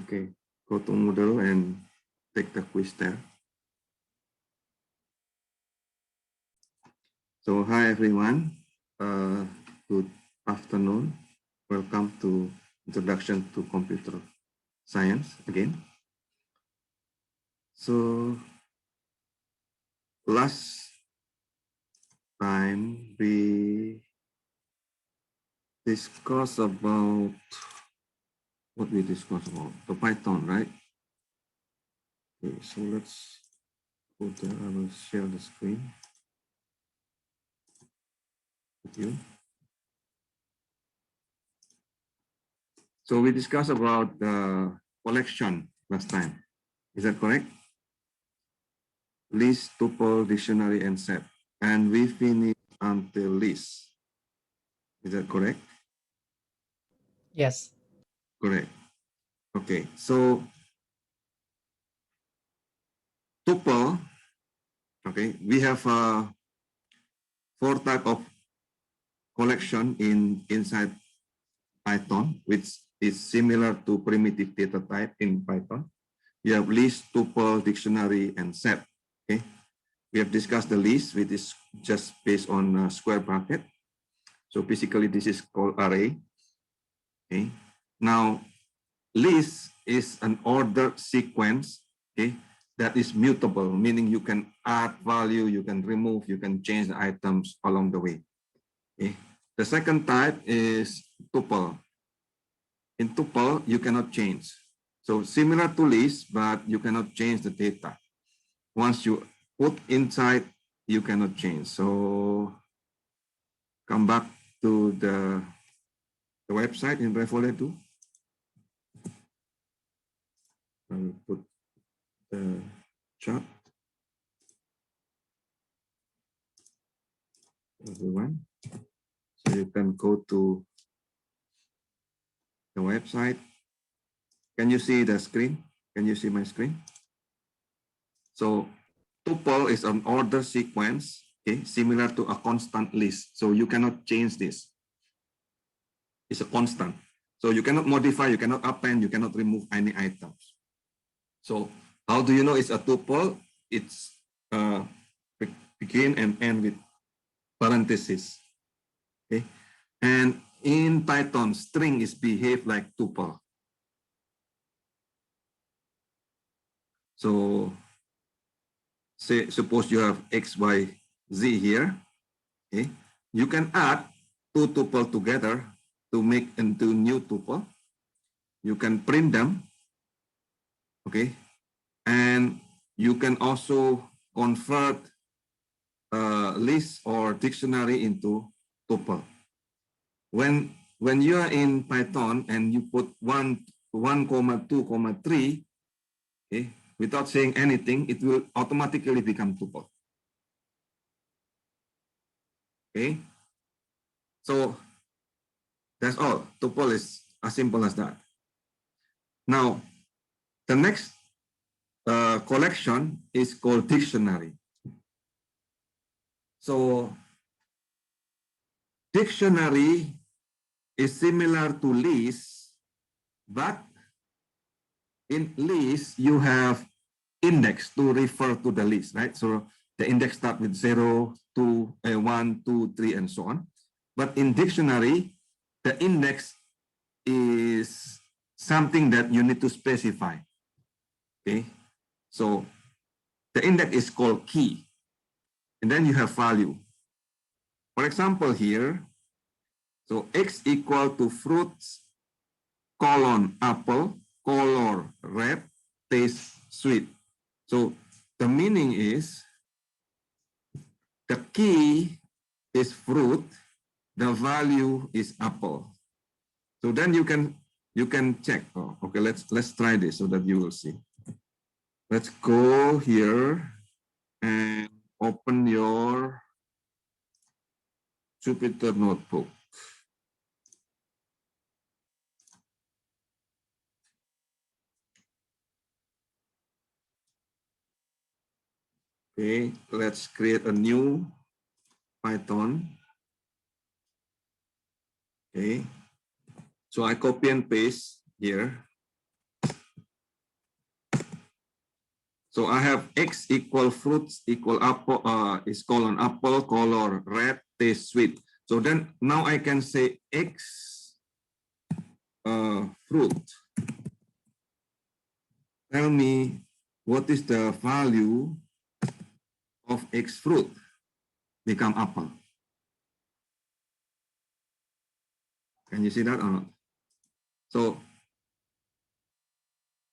Okay, go to Moodle and take the quiz there. So hi everyone, good afternoon. Welcome to Introduction to Computer Science again. So last time we discussed about what we discussed about the Python, right? Okay, so let's go there. I will share the screen with you. So we discussed about the collection last time. Is that correct? List, tuple, dictionary, and set. And we finished until list. Is that correct? Yes. Correct. Okay. So tuple. Okay. We have 4 types of collection inside Python, which is similar to primitive data type in Python. You have list, tuple, dictionary, and set. Okay. We have discussed the list, which is just based on square bracket. So basically, this is called array. Okay. Now, list is an ordered sequence. Okay, that is mutable, meaning you can add value, you can remove, you can change the items along the way. Okay. The second type is tuple. In tuple, you cannot change. So similar to list, but you cannot change the data. Once you put inside, you cannot change. So come back to the website in Revolut. I will put the chat. Everyone. So you can go to the website. Can you see the screen? Can you see my screen? So tuple is an order sequence, okay, similar to a constant list. So you cannot change this. It's a constant. So you cannot modify, you cannot append, you cannot remove any items. So how do you know it's a tuple? It's begin and end with parentheses. Okay. And in Python, string is behave like tuple. So say, suppose you have X, Y, Z here. Okay. You can add 2 tuple together to make into new tuple. You can print them. Okay. And you can also convert a list or dictionary into tuple. When you are in Python and you put 1, 2, 3, okay, without saying anything, it will automatically become tuple. Okay, so that's all. Tuple is as simple as that. Now, the next collection is called dictionary. So, dictionary is similar to list, but in list, you have index to refer to the list, right? So the index starts with 0, 2, 1, 2, 3, and so on. But in dictionary, the index is something that you need to specify. Okay, so the index is called key, and then you have value. For example, here, so X equal to fruits, colon, apple, color, red, taste, sweet. So the meaning is the key is fruit, the value is apple. So then you can check. Oh, okay, let's try this so that you will see. Let's go here and open your Jupyter notebook. Okay, let's create a new Python. Okay, so I copy and paste here. So I have X equal fruits equal apple is colon apple, color red, taste sweet. So then now I can say X fruit. Tell me what is the value of X fruit become apple. Can you see that or not? So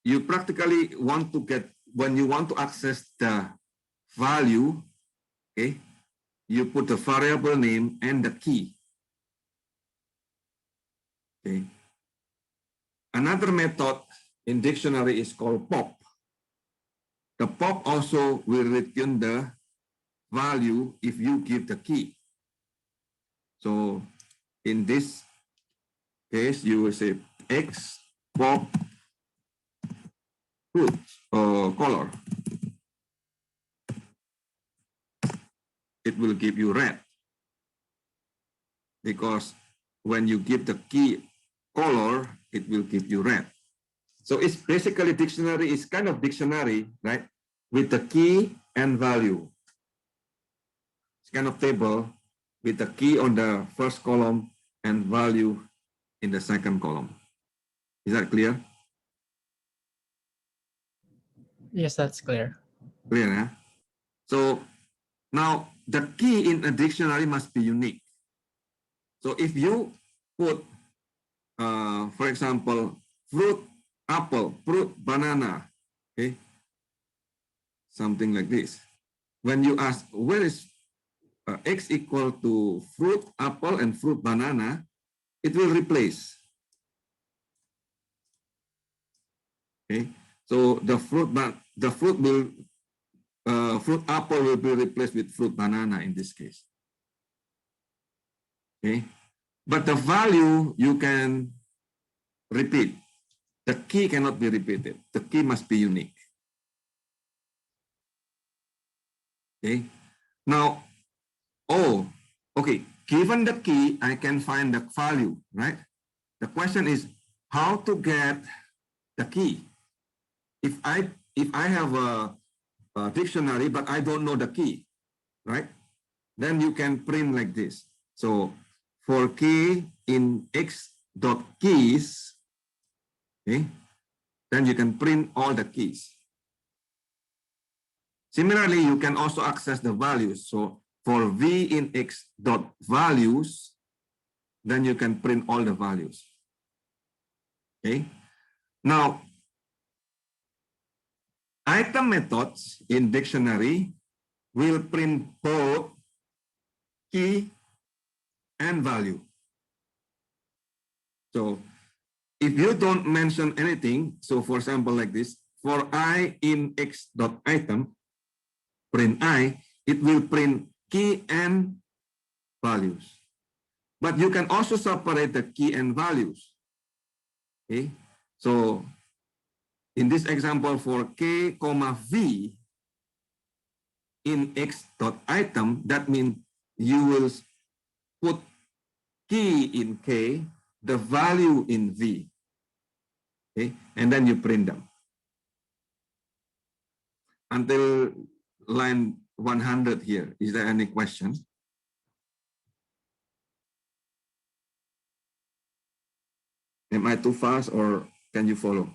you practically want to get, when you want to access the value, okay, you put the variable name and the key. Okay. Another method in dictionary is called pop. The pop also will return the value if you give the key. So in this case, you will say X pop fruit or color. It will give you red, because when you give the key color, it will give you red. So it's basically dictionary is kind of dictionary, right? With the key and value. It's kind of table with the key on the first column and value in the second column. Is that clear? Yes, that's clear. Clear, yeah? So now the key in a dictionary must be unique. So if you put, for example, fruit, apple, fruit, banana, okay, something like this. When you ask where is X equal to fruit, apple, and fruit, banana, it will replace. Okay, so the fruit apple will be replaced with fruit banana in this case. Okay, but the value you can repeat. The key cannot be repeated. The key must be unique. Okay, now, okay, given the key, I can find the value, right? The question is how to get the key. If I have a dictionary, but I don't know the key, right? Then you can print like this. So for key in X dot keys, okay, then you can print all the keys. Similarly, you can also access the values. So for V in X dot values, then you can print all the values. Okay. Now, item methods in dictionary will print both key and value. So if you don't mention anything, so for example like this, for I in X dot item, print I, it will print key and values. But you can also separate the key and values. Okay, so in this example for K, V in X dot item, that means you will put key in K, the value in V. Okay, and then you print them until line 100 here. Is there any question? Am I too fast or can you follow?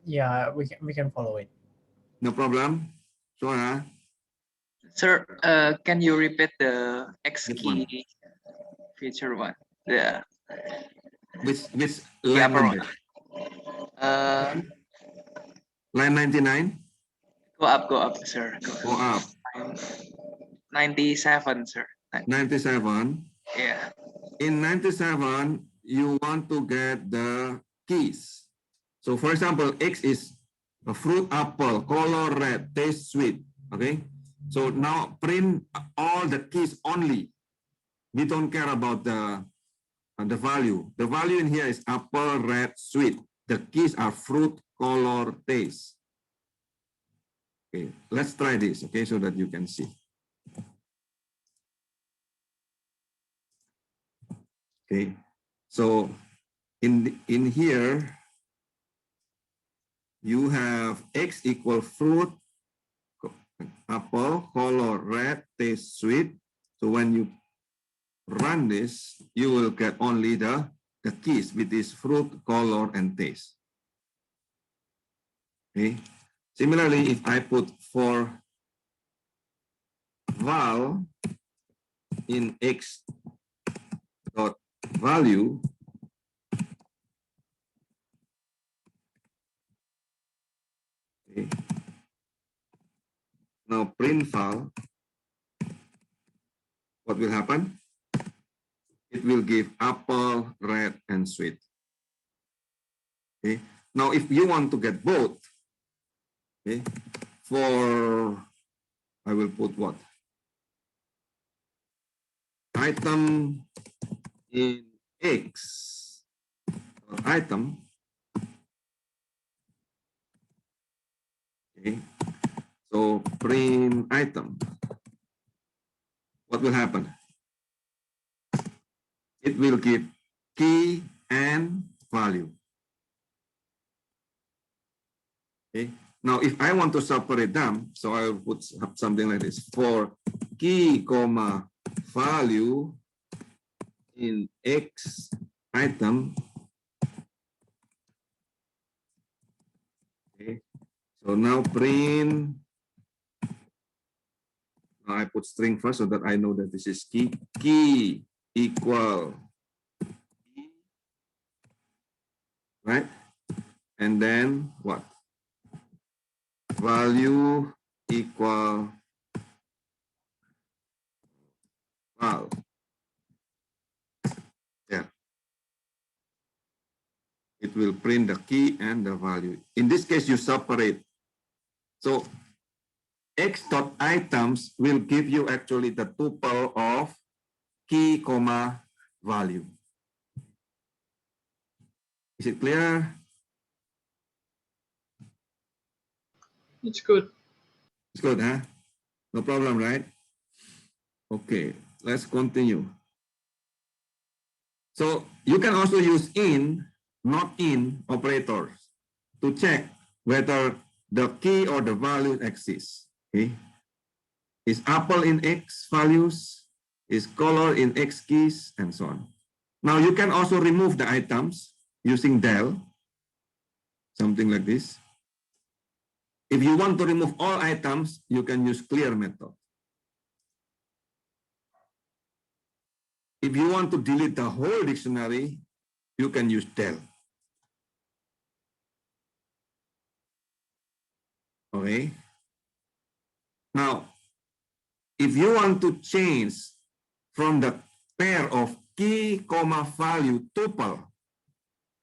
Yeah, we can follow it. No problem. Sure. Sir, can you repeat the X Which key one? feature one? The Which yeah, line number? Line 99? go up, sir. Go up. 97, sir. 97. Yeah. In 97, you want to get the keys. So for example, X is a fruit apple, color red, taste sweet. Okay. So now print all the keys only. We don't care about the value. The value in here is apple, red, sweet. The keys are fruit, color, taste. Okay, let's try this, okay, so that you can see. Okay, so in here, you have X equal fruit, apple, color red, taste sweet. So when you run this, you will get only the keys, which is fruit, color, and taste. Okay. Similarly, if I put for val in X dot value, okay. Now print val, what will happen? It will give apple, red, and sweet. Okay. Now, if you want to get both, okay, for, I will put what? Item in X, item, okay. So print item, what will happen? It will give key and value. Okay. Now, if I want to separate them, so I will put something like this: for key, comma, value in X item. Okay. So now print. Now I put string first so that I know that this is key. Key equal, right? And then what? Value equal val. Yeah. It will print the key and the value. In this case, you separate. So X dot items will give you actually the tuple of key, comma, value. Is it clear? It's good. It's good, huh? No problem, right? Okay, let's continue. So you can also use in, not in operators to check whether the key or the value exists. Okay. Is apple in X values? Is color in X keys? And so on. Now you can also remove the items using del, something like this. If you want to remove all items, you can use clear method. If you want to delete the whole dictionary, you can use del. Okay. Now, if you want to change from the pair of key, comma, value tuple,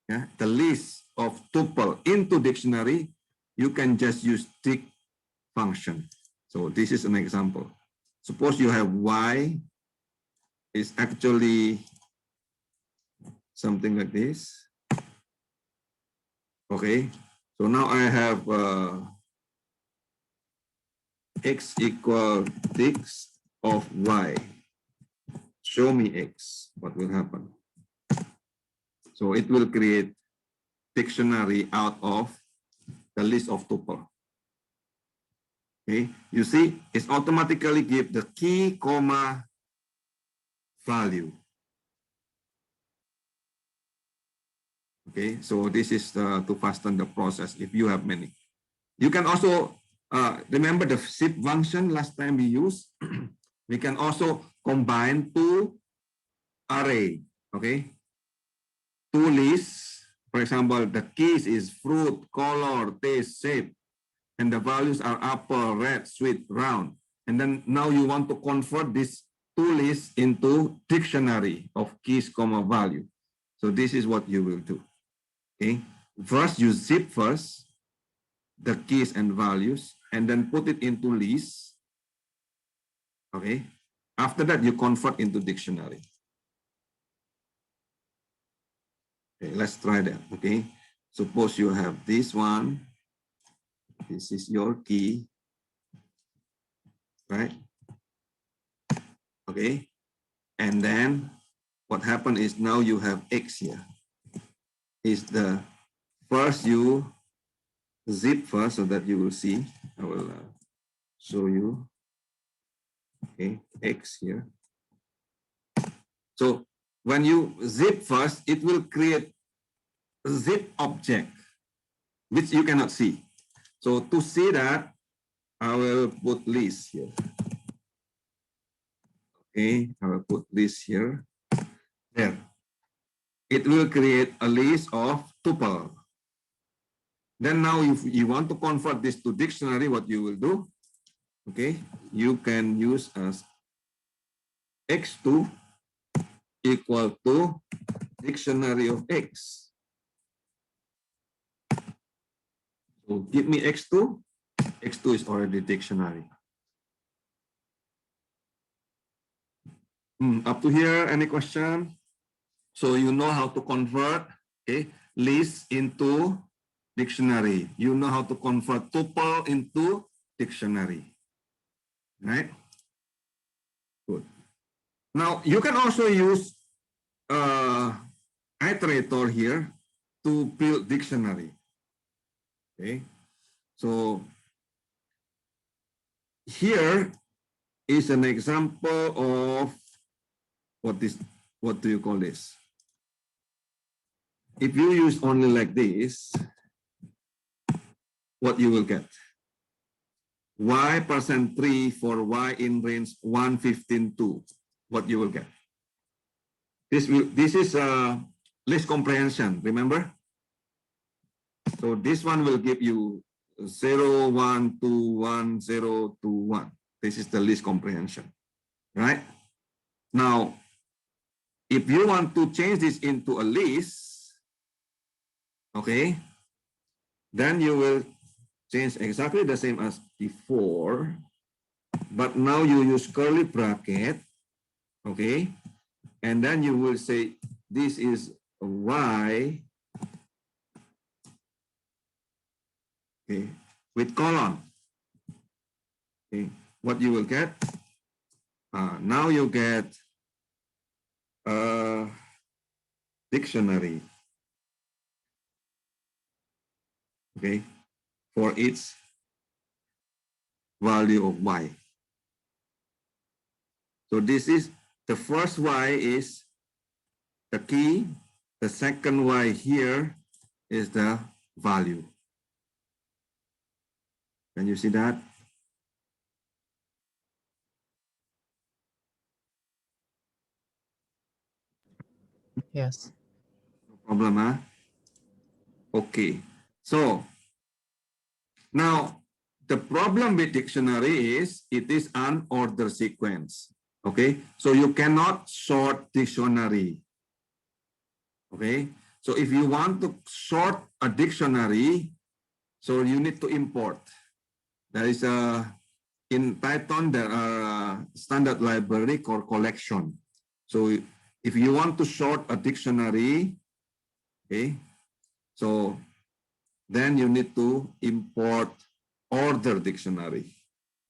yeah, the list of tuple into dictionary, you can just use tick function. So this is an example. Suppose you have y is actually something like this. Okay, so now I have x equal ticks of y. Show me x, what will happen? So it will create dictionary out of the list of tuple. Okay, you see, it's automatically give the key, comma, value. Okay, so this is to fasten the process if you have many. You can also remember the zip function last time we used. We can also combine two array, okay? Two lists. For example, the keys is fruit, color, taste, shape, and the values are apple, red, sweet, round. And then now you want to convert this two lists into dictionary of keys, comma, value. So this is what you will do. Okay. First, you zip first the keys and values, and then put it into lists. Okay. After that, you convert into dictionary. Okay, let's try that. Okay. Suppose you have this one. This is your key, right? Okay. And then what happened is now you have X here. Is the first you zip first so that you will see. I will show you. Okay, X here. So when you zip first, it will create a zip object, which you cannot see. So to see that, I will put list here. Okay, I will put list here. There. It will create a list of tuple. Then now if you want to convert this to dictionary, what you will do, okay, you can use as x2 equal to dictionary of x. So give me x2. X2 is already dictionary. Up to here, any question? So you know how to convert, okay, list into dictionary. You know how to convert tuple into dictionary, right? Good. Now you can also use iterator here to build dictionary. Okay, so here is an example of what do you call this? If you use only like this, what you will get? Y%3 for Y in range 115.2. What you will get? This is list comprehension, remember? So this one will give you 0, 1, 2, 1, 0, 2, 1. This is the list comprehension, right? Now, if you want to change this into a list, okay, then you will change exactly the same as before, but now you use curly bracket, okay, and then you will say this is Y, okay, with colon. Okay, what you will get? Now you get a dictionary, okay, for each value of Y. So this is the first Y is the key. The second Y here is the value. Can you see that? Yes. No problem, huh? Okay. So now the problem with dictionary is it is an order sequence. Okay. So you cannot sort dictionary. Okay. So if you want to sort a dictionary, so you need to import. There is in Python, there are standard library called collection. So if you want to sort a dictionary, okay, so then you need to import order dictionary.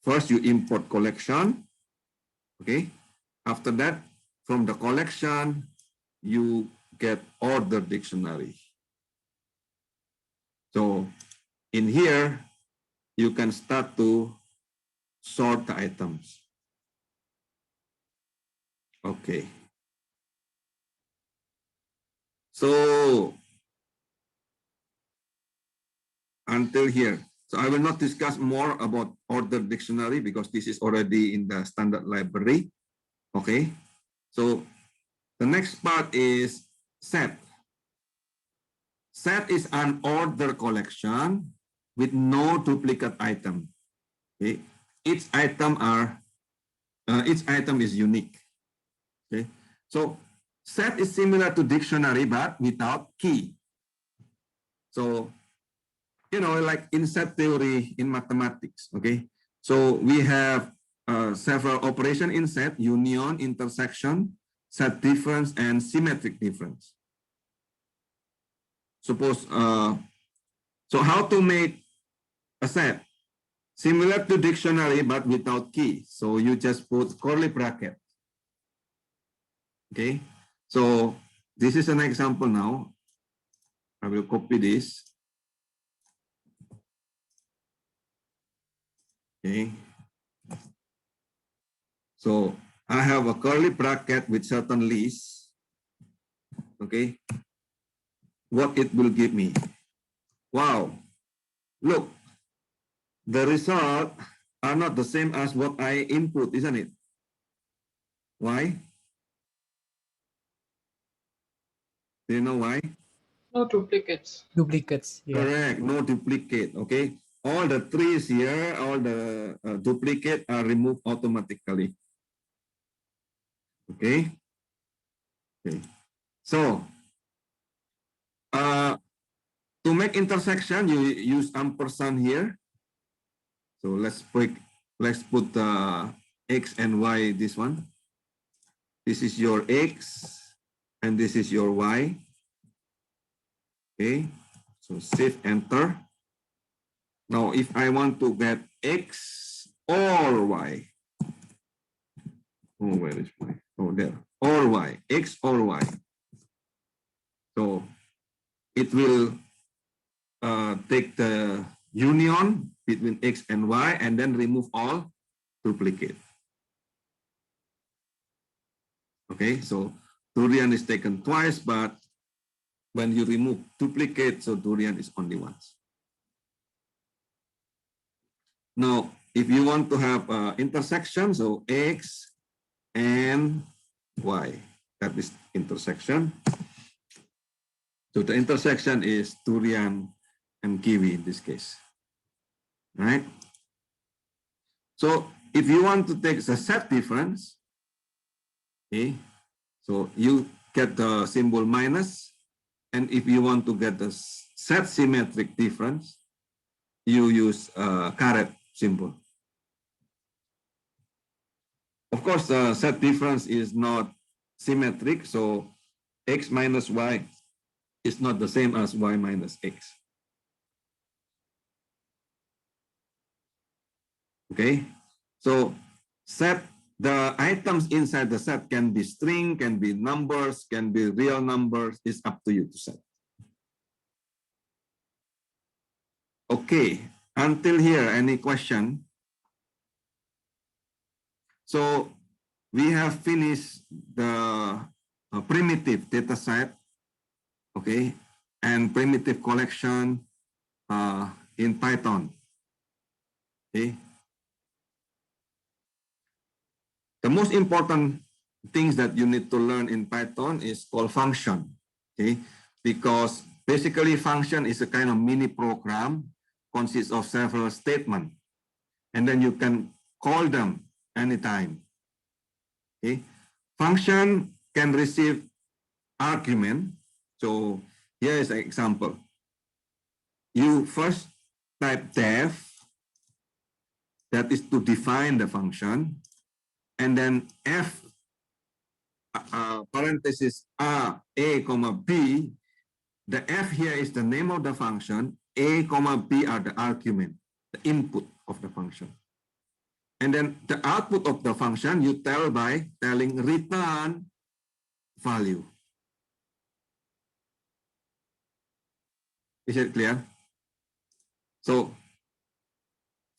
First, you import collection, okay. After that, from the collection, you get order dictionary. So in here, you can start to sort the items. Okay. So until here. So I will not discuss more about order dictionary because this is already in the standard library. Okay. So the next part is set. Set is an order collection with no duplicate item. Okay. Each item is unique. Okay. So set is similar to dictionary but without key. So you know, like in set theory in mathematics, okay? So we have several operations in set: union, intersection, set difference, and symmetric difference. Suppose, so how to make a set? Similar to dictionary, but without key. So you just put curly bracket, okay? So this is an example now. I will copy this. Okay. So I have a curly bracket with certain list. Okay. What it will give me. Wow. Look, the result are not the same as what I input, isn't it? Why? Do you know why? No duplicates. Duplicates. Yeah. Correct, no duplicate, okay? All the trees here, all the duplicate are removed automatically. Okay? Okay. So, to make intersection, you use ampersand here. So let's put X and Y, this one. This is your X, and this is your Y. Okay, so shift enter. Now, if I want to get X or Y, oh, where is Y? Oh, there, or Y, X or Y. So it will take the union between X and Y and then remove all duplicate. Okay, so durian is taken twice, but when you remove duplicate, so durian is only once. Now, if you want to have intersection, so X and Y, that is intersection. So the intersection is durian and kiwi in this case, right? So if you want to take the set difference, okay, so you get the symbol minus, and if you want to get the set symmetric difference, you use caret symbol. Of course, the set difference is not symmetric, so X minus Y is not the same as Y minus X. Okay, so set, the items inside the set can be string, can be numbers, can be real numbers. It's up to you to set. Okay, until here, any question? So we have finished the primitive data set, okay, and primitive collection in Python. Okay. The most important things that you need to learn in Python is called function, okay? Because basically function is a kind of mini program, consists of several statements, and then you can call them anytime, okay? Function can receive argument. So here is an example. You first type def, that is to define the function, and then f parenthesis a comma b. The f here is the name of the function. A comma b are the argument, the input of the function. And then the output of the function you tell by telling return value. Is it clear? So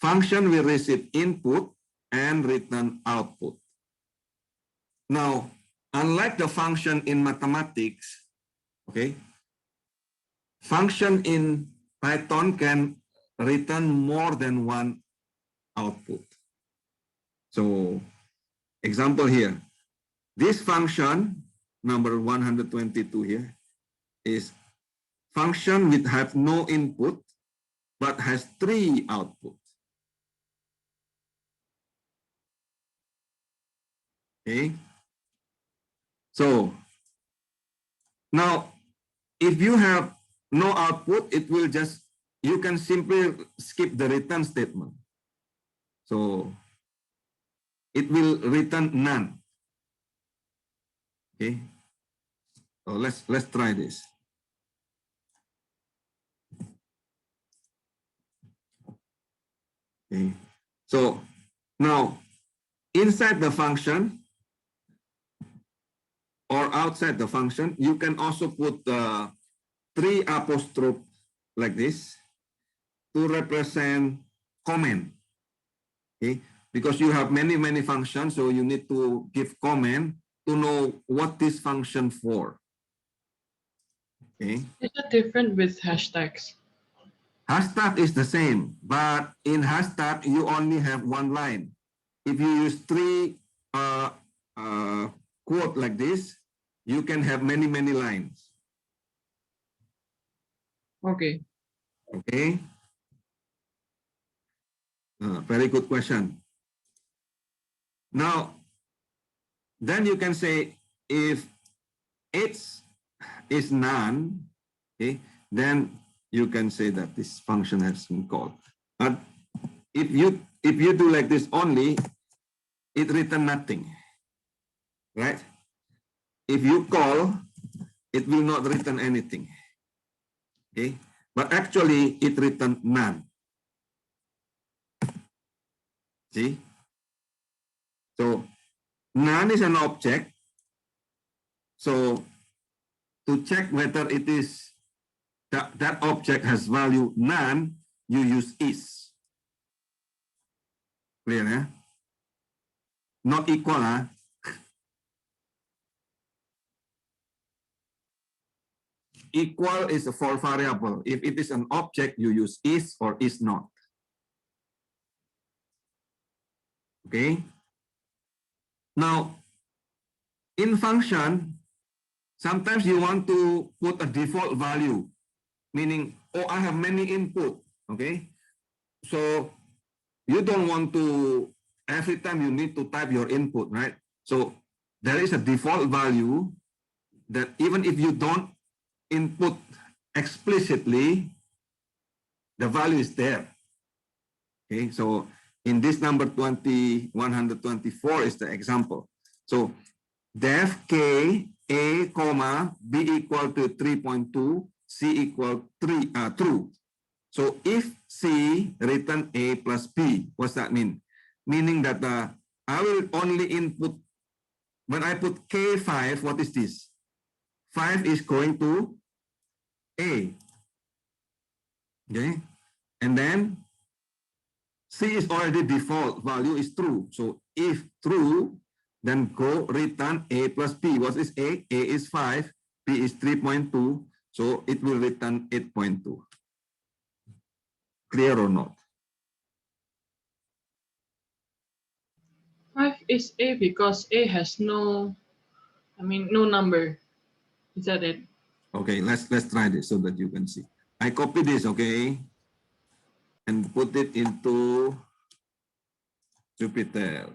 function will receive input and return output. Now, unlike the function in mathematics, okay, function in Python can return more than one output. So, example here, this function, number 122 here, is function with have no input, but has 3 outputs. Okay. So, now, if you have no output, it will just, you can simply skip the return statement. So, it will return none. Okay. So let's try this. Okay. So now inside the function or outside the function, you can also put 3 apostrophe like this to represent comment. Okay, because you have many functions, so you need to give comment to know what this function for. Okay, Is it different with hashtags? hashtag is the same, but in hashtag you only have one line. If you use three quote like this, you can have many lines. Okay. Okay. Very good question. Now, then you can say if H is none, okay, then you can say that this function has been called. But if you do like this only, it return nothing, right? If you call, it will not return anything. Okay, but actually it return none. See? So none is an object. So to check whether it is that object has value none, you use is. Clear, yeah? Not equal, huh? Equal is a for variable. If it is an object, you use is or is not. Okay? Now, in function, sometimes you want to put a default value, meaning, oh, I have many input, okay? So you don't want to, every time you need to type your input, right? So there is a default value that even if you don't input explicitly, the value is there. Okay, so in this number 124 is the example. So def k a comma b equal to 3.2, c equal 3 true. So if c return a plus b, what's that mean? Meaning that I will only input, when I put k5, what is this? 5 is going to a. Okay, and then C is already default value is true. So if true, then go return A plus B. What is A? A is 5, B is 3.2. So it will return 8.2. Clear or not? 5 is A because A has no number. Is that it? Okay, let's try this so that you can see. I copy this, okay, and put it into Jupyter.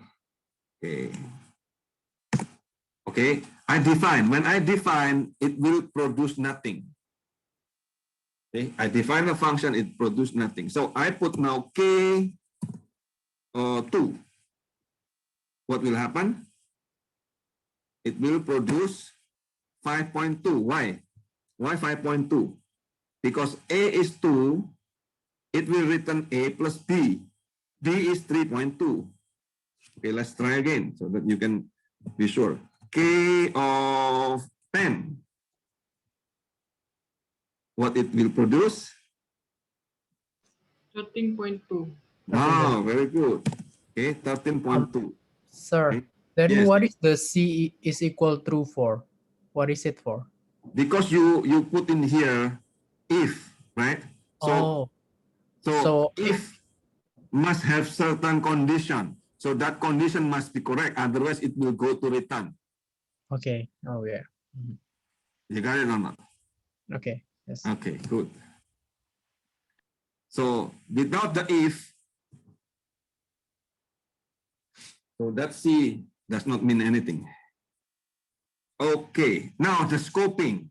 Okay. Okay, I define. When I define, it will produce nothing. Okay, I define a function, it produces nothing. So I put now k 2. What will happen? It will produce 5.2. Why? Why 5.2? Because A is 2, it will return A plus B. B is 3.2. Okay, let's try again so that you can be sure. K of 10. What it will produce? 13.2. Wow, very good. Okay, 13.2. Sir, Okay. then Yes. what is the C is equal true for? What is it for? Because you put in here if, right? So, So if must have certain condition. So that condition must be correct. Otherwise, it will go to return. okay. Oh yeah. Mhm. You got it or not? Okay. Yes. Okay, good. So without the if, so that C does not mean anything. Okay, now the scoping.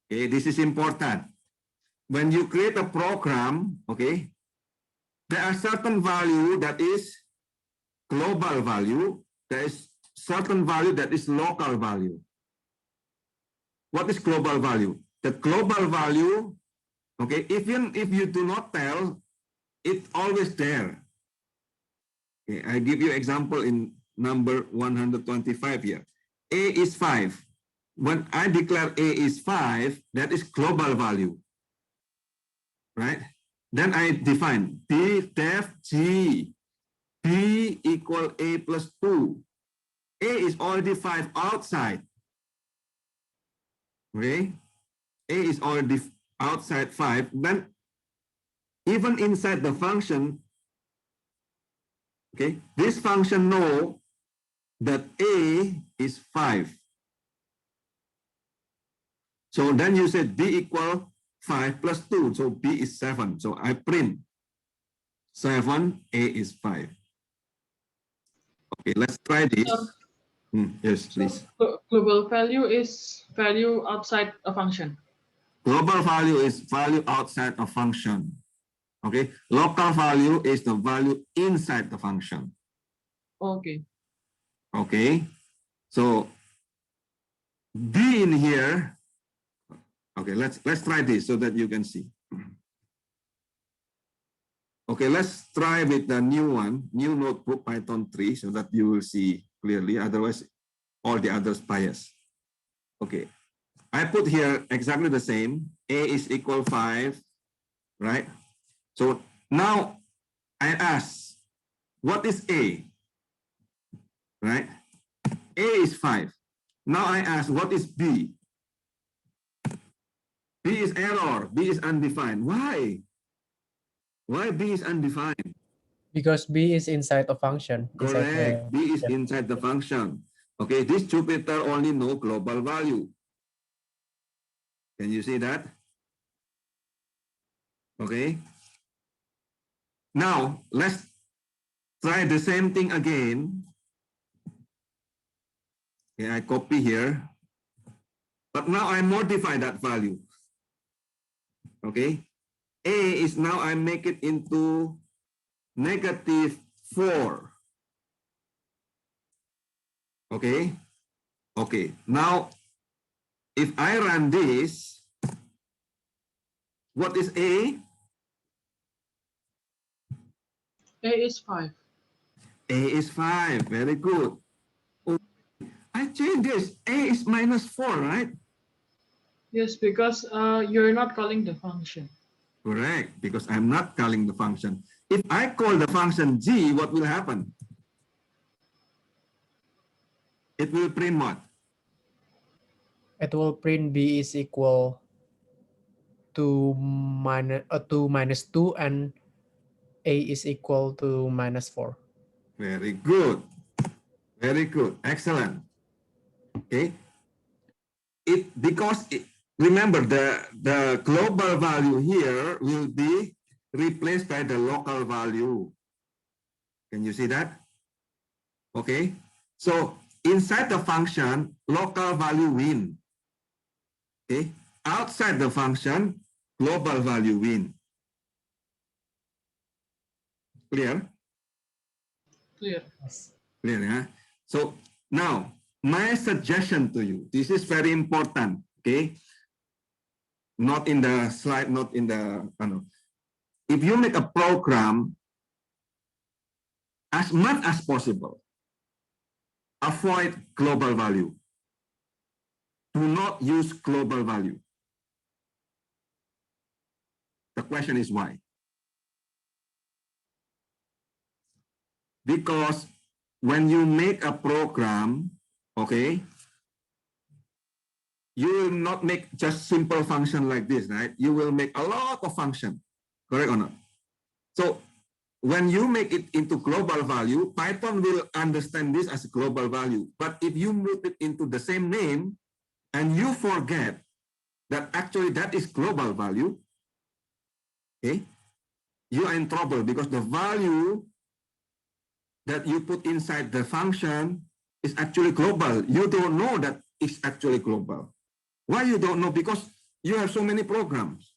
Okay, this is important. When you create a program, okay, there are certain value that is global value. There is certain value that is local value. What is global value? The global value, okay, even if you do not tell, it's always there. Okay, I give you example in number 125 here. A is 5. When I declare A is 5, that is global value, right? Then I define B def G, B equal A plus 2. A is already 5 outside. Okay? A is already outside 5. Then even inside the function, okay, this function know that A is 5. So then you said B equal 5 plus 2. So B is 7. So I print 7, A is 5. Okay, let's try this. Yes, please. Global value is value outside a function. Global value is value outside a function. Okay, local value is the value inside the function. Okay. Okay, so B in here. Okay, let's try this so that you can see. Okay, let's try with the new one, new notebook Python 3, so that you will see clearly. Otherwise, all the others bias. Okay, I put here exactly the same. A is equal 5, right? So now I ask, what is A? Right? A is 5. Now I ask, what is B? B is error. B is undefined. Why? Why B is undefined? Because B is inside a function. Correct. B is yeah. inside the function. Okay, this Jupyter only know global value. Can you see that? Okay. Now, let's try the same thing again. Okay, I copy here. But now I modify that value. Okay. A is now I make it into -4. Okay. Okay. Now, if I run this, what is A? A is 5. A is 5. Very good. Oh, I changed this. A is -4, right? Yes, because you're not calling the function. Correct, because I'm not calling the function. If I call the function G, what will happen? It will print what? It will print B is equal to -2 and A is equal to -4. Very good. Very good. Excellent. Okay. Remember the global value here will be replaced by the local value. Can you see that? Okay. So inside the function, local value win. Okay. Outside the function, global value win. Clear? Clear. Yes. Clear, yeah? So now, my suggestion to you, this is very important, okay? Not in the slide, not in the, if you make a program, as much as possible, avoid global value. Do not use global value. The question is why? Because when you make a program, okay, you will not make just simple function like this, right? You will make a lot of function, correct or not? So when you make it into global value, Python will understand this as global value. But if you move it into the same name and you forget that actually that is global value, okay, you are in trouble because the value that you put inside the function is actually global. You don't know that it's actually global. Why you don't know? Because you have so many programs.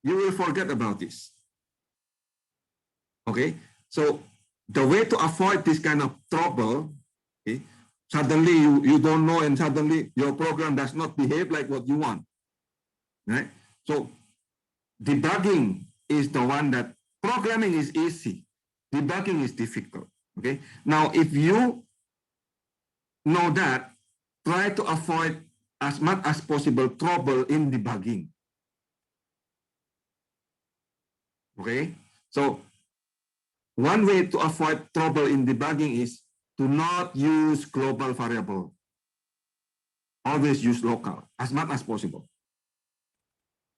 You will forget about this. Okay, so the way to avoid this kind of trouble, okay, suddenly you don't know and suddenly your program does not behave like what you want, right? So debugging is the one that, programming is easy, debugging is difficult, okay? Now, if you know that, try to avoid as much as possible trouble in debugging. Okay, so one way to avoid trouble in debugging is to not use global variable. Always use local as much as possible.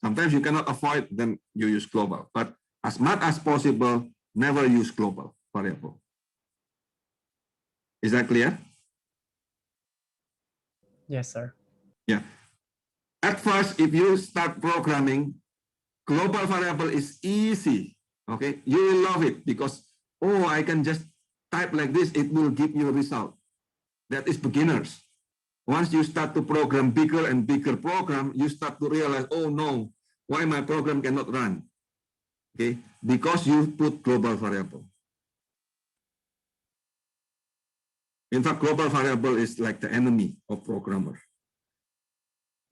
Sometimes you cannot avoid, then you use global, but as much as possible, never use global variable. Is that clear? Yes, sir. Yeah. At first, if you start programming, global variable is easy. Okay, you will love it because, oh, I can just type like this, it will give you a result. That is beginners. Once you start to program bigger and bigger program, you start to realize, oh no, why my program cannot run? Okay, because you put global variable. In fact, global variable is like the enemy of programmer.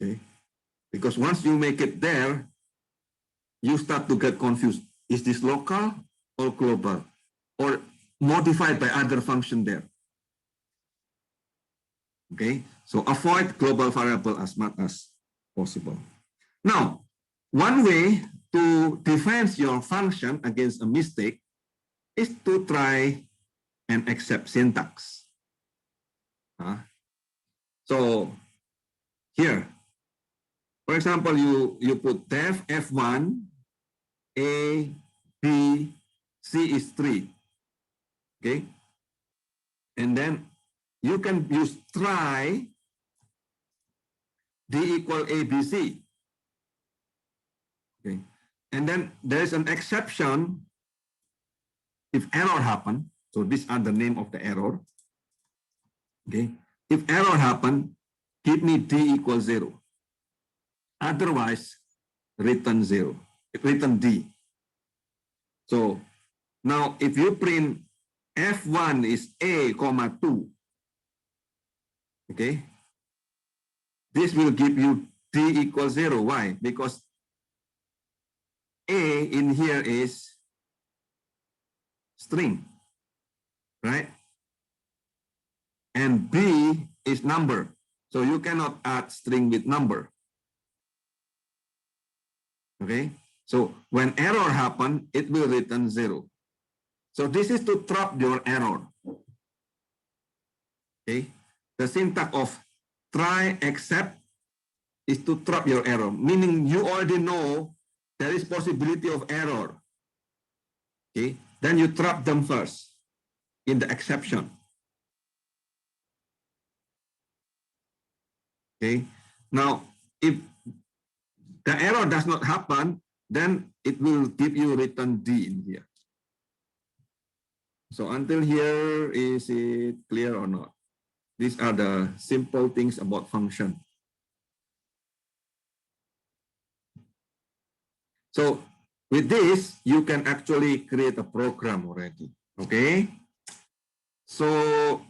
Okay, because once you make it there, you start to get confused. Is this local or global? Or modified by other function there? Okay, so avoid global variable as much as possible. Now, one way to defend your function against a mistake is to try and accept syntax. So here, for example, you put def F1, A, B, C is 3. Okay, and then you can use try D equal ABC. Okay, and then there is an exception if error happen. So these are the name of the error. Okay, if error happen, give me D equals 0. Otherwise, return 0. Return D. So now if you print F1 is A, comma 2. Okay, this will give you D equals 0. Why? Because A in here is string, right? And B is number. So you cannot add string with number. Okay, so when error happen, it will return 0. So this is to trap your error. Okay, the syntax of try except is to trap your error, meaning you already know there is possibility of error. Okay, then you trap them first in the exception. Okay, now if the error does not happen, then it will give you return D in here. So until here, is it clear or not? These are the simple things about function. So with this, you can actually create a program already. Okay. So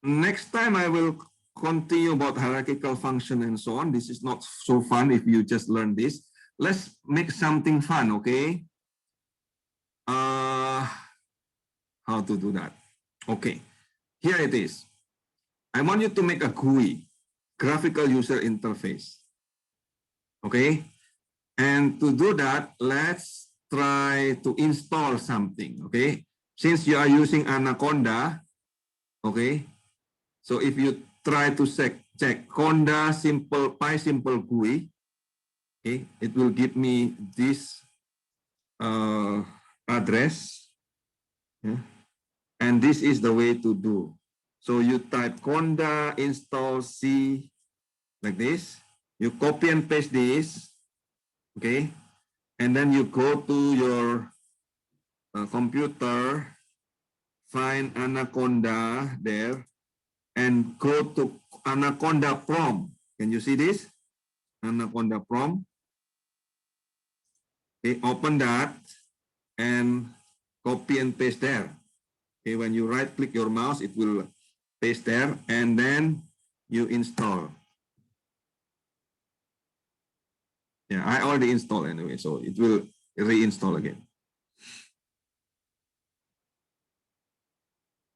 next time I will continue about hierarchical function and so on. This is not so fun if you just learn this. Let's make something fun, okay? How to do that? Okay, here it is. I want you to make a GUI, graphical user interface. Okay, and to do that, let's try to install something. Okay, since you are using Anaconda, okay, so if you try to check Conda simple PySimple GUI, okay, it will give me this address. Yeah. And this is the way to do. So you type conda install C like this. You copy and paste this, okay? And then you go to your computer, find Anaconda there, and go to Anaconda prom. Can you see this? Anaconda prom. Okay, open that and copy and paste there. Okay, when you right click your mouse, it will paste there, and then you install. Yeah, I already installed anyway, so it will reinstall again.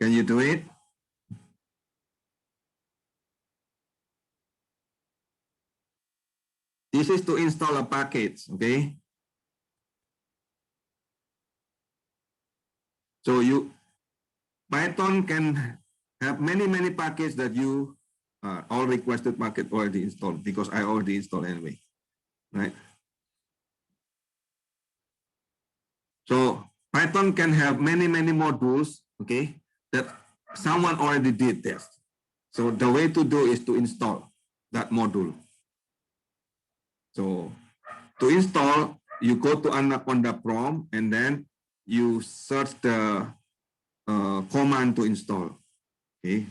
Can you do it? This is to install a package, okay? So Python can have many packages that you all requested packet already installed because I already installed anyway, right? So Python can have many modules, okay, that someone already did this. So the way to do is to install that module. So to install, you go to Anaconda prompt and then you search the command to install. Okay.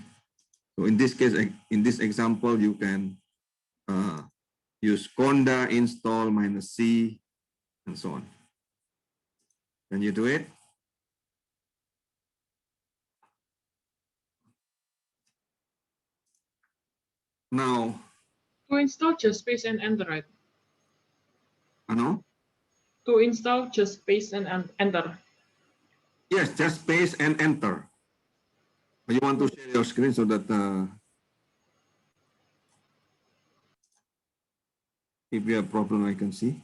So in this case, in this example, you can use conda install -c and so on. Can you do it? Now, To install, just paste and enter, right? ano? To install, just paste and enter. Yes, just paste and enter. You want to share your screen so that if you have problem, I can see.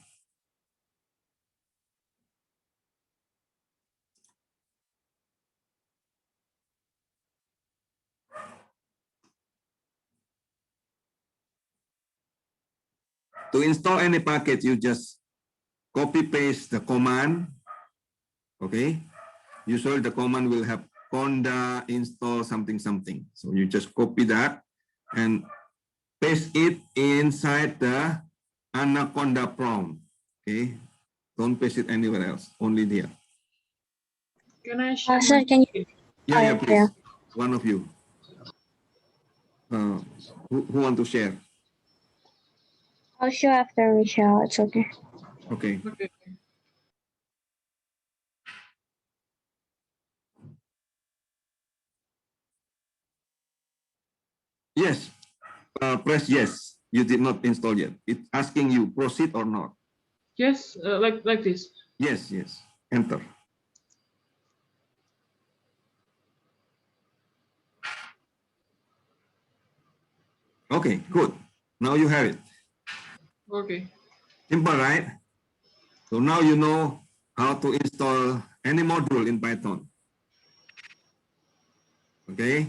To install any package, you just copy paste the command. Okay. Usually the command will have conda install something. So you just copy that and paste it inside the Anaconda prompt. Okay. Don't paste it anywhere else, only there. Can I share Sir, my can you? screen? Yeah, Oh, please. yeah. One of you. Who want to share? I'll show after Michelle. It's okay. Okay. Okay. Yes. Press yes. You did not install yet. It's asking you proceed or not. Yes, like this. Yes. Enter. Okay, good. Now you have it. Okay. Simple, right? So now you know how to install any module in Python. Okay.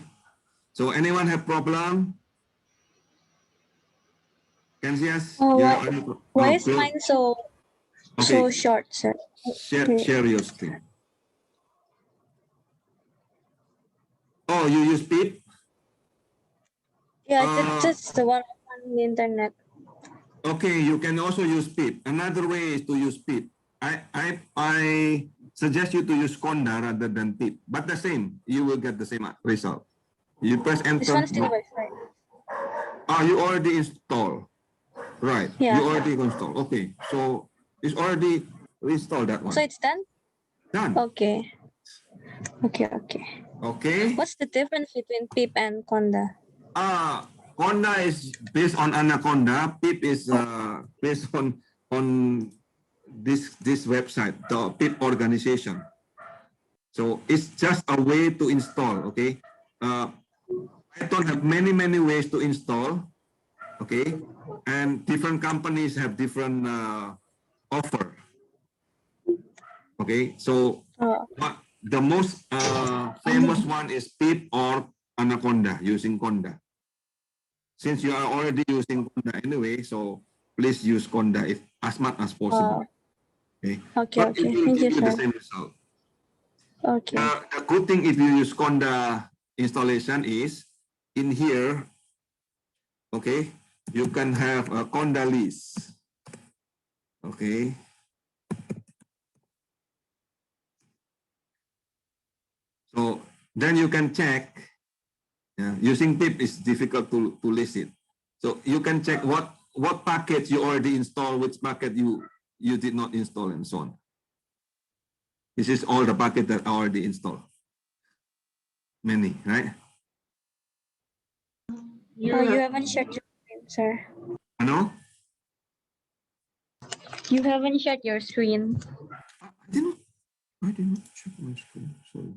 So anyone have problem? Can you yes? Oh, You why, have any why is mine so Okay. short, sir? Share your screen. Oh, you use Pip? Yeah, it's the one on the internet. Okay, you can also use Pip. Another way is to use Pip. I suggest you to use Conda rather than Pip, but the same, you will get the same result. You press This enter. one still works, right? You already installed. Right. Yeah. You already installed. Okay. So it's already installed that one. So it's done? Done. Okay. Okay. Okay. What's the difference between PIP and Conda? Conda is based on Anaconda. Pip is based on this website, the Pip organization. So it's just a way to install. Okay. Python have many ways to install. Okay, and different companies have different offer. Okay, so the most famous one is Pip or Anaconda, using Conda. Since you are already using Conda anyway, so please use Conda if as much as possible. Okay, but it will Thank give you, you the sir. same result. Okay. The good thing if you use Conda installation is in here. Okay, you can have a Conda list. Okay. So then you can check. Using pip is difficult to list it. So you can check what packet you already installed, which packet you did not install, and so on. This is all the packet that are already installed. Many, right? You You have haven't shared your screen, sir. Ano? You haven't shared your screen. I did not check my screen. Sorry.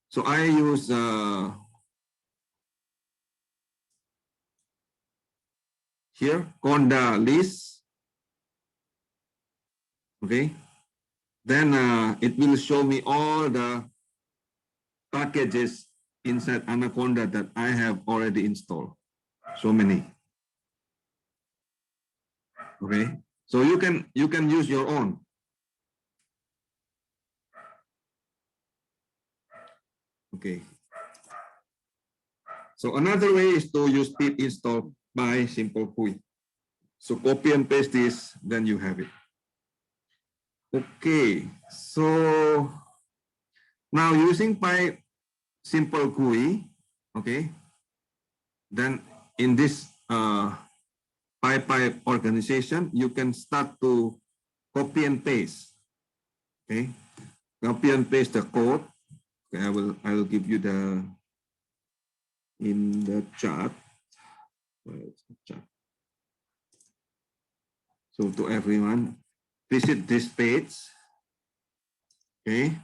So I use here Conda list. Okay. then it will show me all the packages inside Anaconda that I have already installed. So many. Okay, so you can use your own. Okay. So another way is to use pip install by simple GUI. So copy and paste this, then you have it. Okay, so now using by simple GUI, okay, then in this PyPy organization, you can start to copy and paste. Okay, copy and paste the code. Okay, I will give you the in the chat. So to everyone, visit this page. Okay,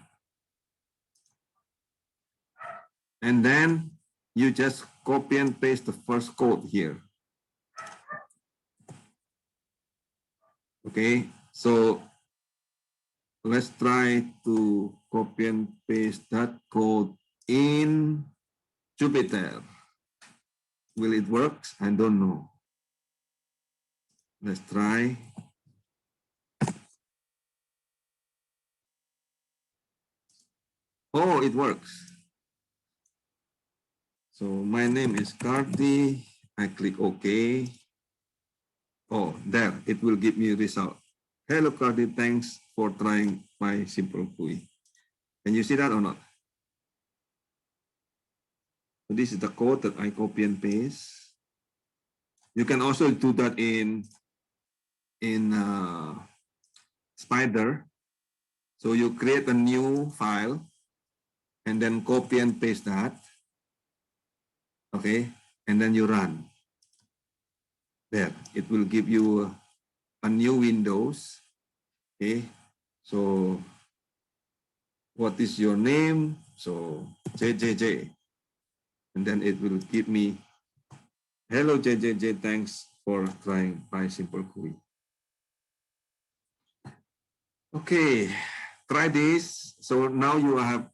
and then you just copy and paste the first code here. Okay, so let's try to copy and paste that code in Jupyter. Will it work? I don't know. Let's try. Oh, it works. So my name is Cardi. I click OK. Oh, there, it will give me a result. Hello, Cardi, thanks for trying my simple GUI. Can you see that or not? So this is the code that I copy and paste. You can also do that in Spider. So you create a new file and then copy and paste that. Okay, and then you run. There, it will give you a new Windows. Okay, so what is your name? So JJJ, and then it will give me, hello JJJ, thanks for trying my simple GUI. Okay, try this. So now you have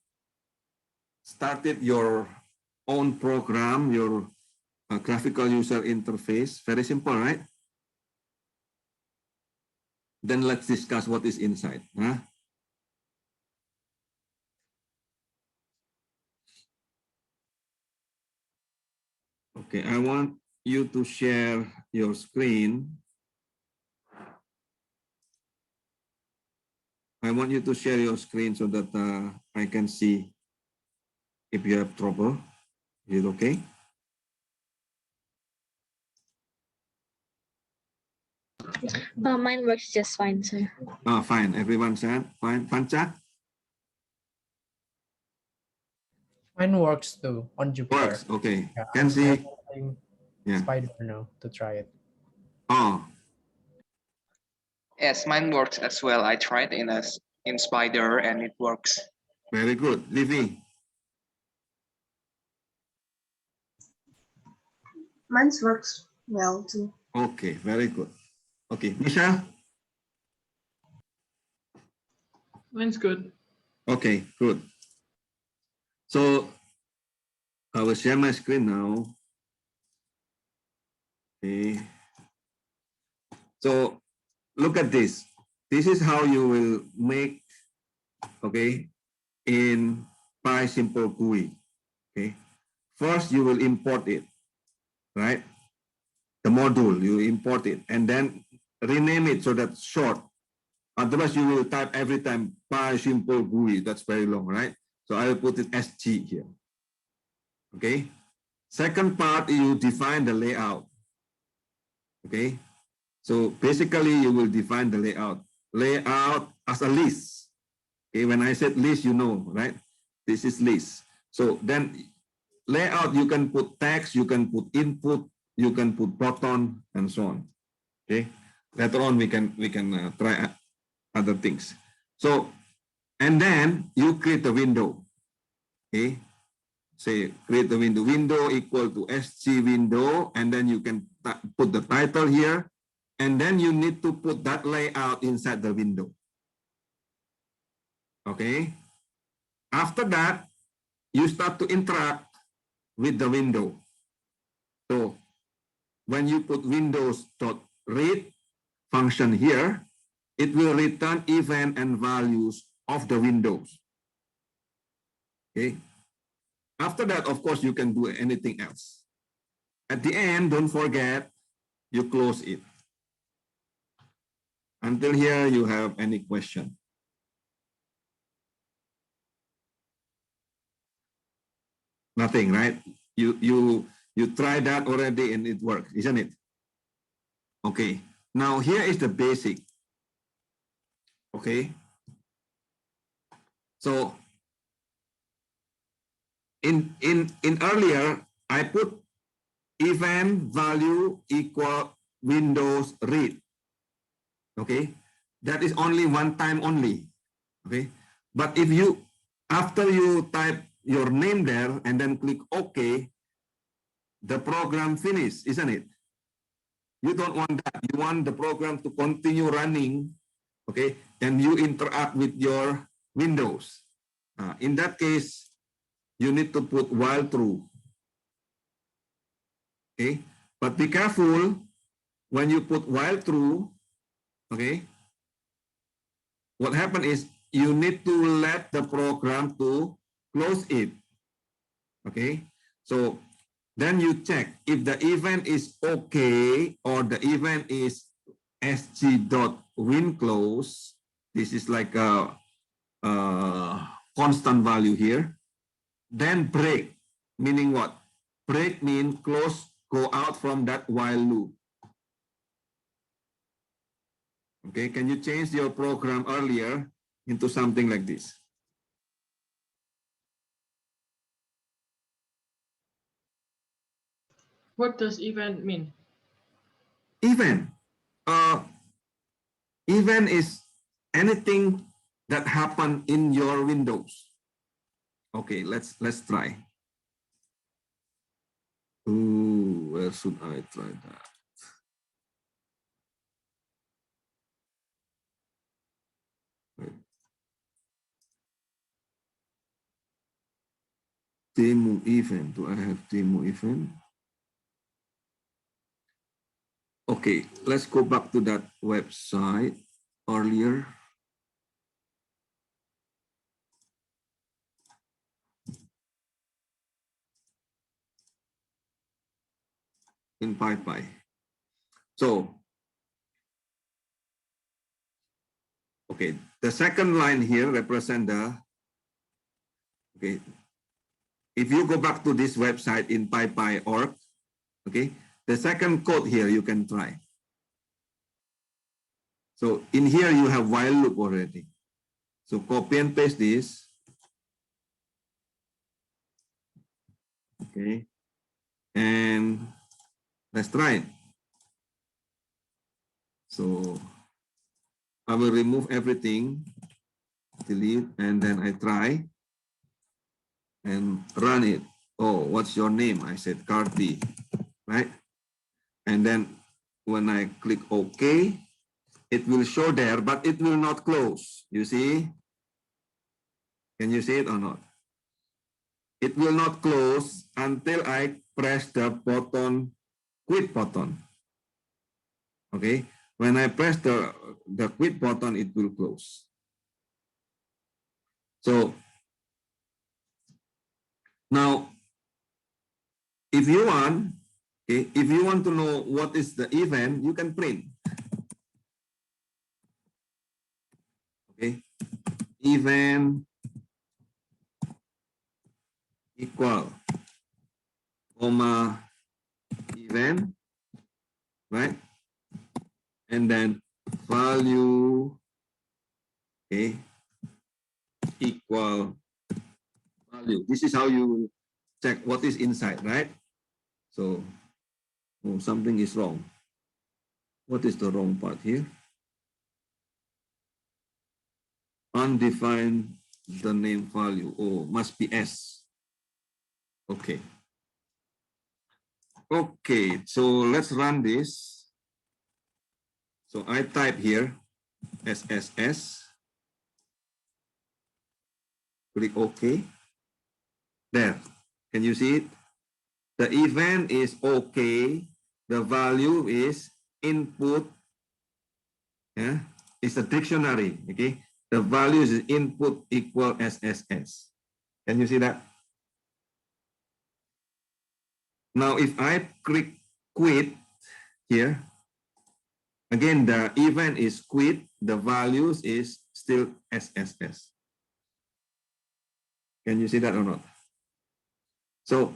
started your own program, your graphical user interface. Very simple, right? Then let's discuss what is inside. Huh? Okay, I want you to share your screen. I want you to share your screen so that I can see if you have trouble. Is it okay? Mine works just fine, sir. Fine. Everyone said fine. Pancha? Mine works too on Jupyter. Works. Okay. Yeah, Can see. I'm Yeah. Spider now to try it. Oh, Yes, mine works as well. I tried in Spider and it works. very good. Livy. Mine works well too. Okay, very good. Okay, Michelle? Mine's good. Okay, good. So I will share my screen now. Okay. So look at this. This is how you will make, okay, in simple GUI. Okay. First, you will import it, right? The module, you import it, and then rename it so that's short. Otherwise, you will type every time simple GUI. That's very long, right? So I will put it SG here. Okay. Second part, you define the layout. Okay. So basically, you will define the layout. Layout as a list. Okay. When I said list, you know, right? This is list. So then layout, you can put text, you can put input, you can put button, and so on. Okay. Later on, we can try other things. So, and then you create a window. Okay. Say create the window equal to SG window, and then you can put the title here, and then you need to put that layout inside the window. Okay. After that, you start to interact with the window. So when you put windows.read function here, it will return event and values of the windows. Okay. After that, of course, you can do anything else. At the end, don't forget, you close it. Until here, you have any question? Nothing, right? You tried that already and it worked, isn't it? Okay. Now here is the basic. Okay. So in earlier, I put event value equal Windows read. Okay. That is only one time only. Okay. But if you, after you type your name there and then click OK, the program finish, isn't it? You don't want that. You want the program to continue running, okay? And you interact with your windows. In that case, you need to put while true. Okay? But be careful when you put while true, okay? What happens is you need to let the program to close it. Okay? So then you check if the event is okay or the event is sg.winClose. This is like a constant value here. Then break, meaning what? Break means close, go out from that while loop. Okay, can you change your program earlier into something like this? What does event mean? Event. Event is anything that happen in your windows. Okay, let's try. Ooh, where should I try that? Wait. Demo event. Do I have demo event? Okay, let's go back to that website earlier. In PyPy. So, okay, the second line here represent the, okay, if you go back to this website in PyPy.org, okay, the second code here you can try. So in here you have while loop already. So copy and paste this. Okay, and let's try it. So I will remove everything, delete, and then I try and run it. Oh, what's your name? I said Carty, right? And then when I click OK, it will show there, but it will not close. You see? Can you see it or not? It will not close until I press the button, quit button. Okay? When I press the quit button, it will close. So now, if you want, okay, if you want to know what is the event, you can print. Okay, event equal, comma, event, right? And then value, okay, equal value. This is how you check what is inside, right? So, oh, something is wrong. What is the wrong part here? Undefined the name value. Oh, must be S. Okay. Okay, so let's run this. So I type here SSS. Click OK. There. Can you see it? The event is OK. The value is input. Yeah, it's a dictionary. Okay. The value is input equal SSS. Can you see that? Now, if I click quit here, again, the event is quit. The values is still SSS. Can you see that or not? So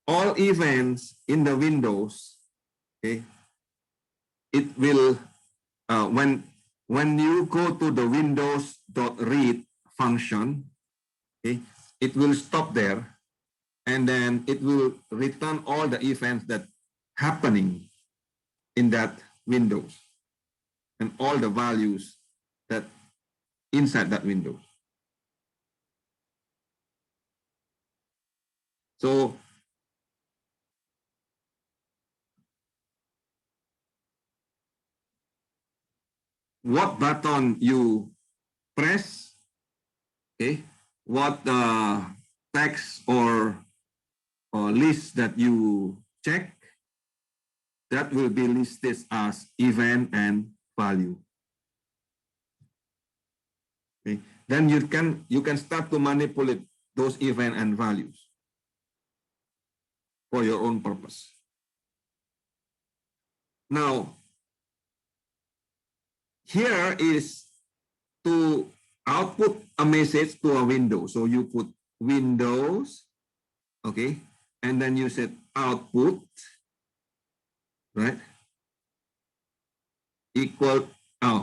all events in the Windows, okay, it will, when you go to the Windows.read function, okay, it will stop there, and then it will return all the events that happening in that Windows and all the values that inside that Windows. So what button you press, okay, what text or list that you check, that will be listed as event and value. Okay. Then you can start to manipulate those event and values for your own purpose. Now, here is to output a message to a window. So you put Windows, okay, and then you set output, right? Equal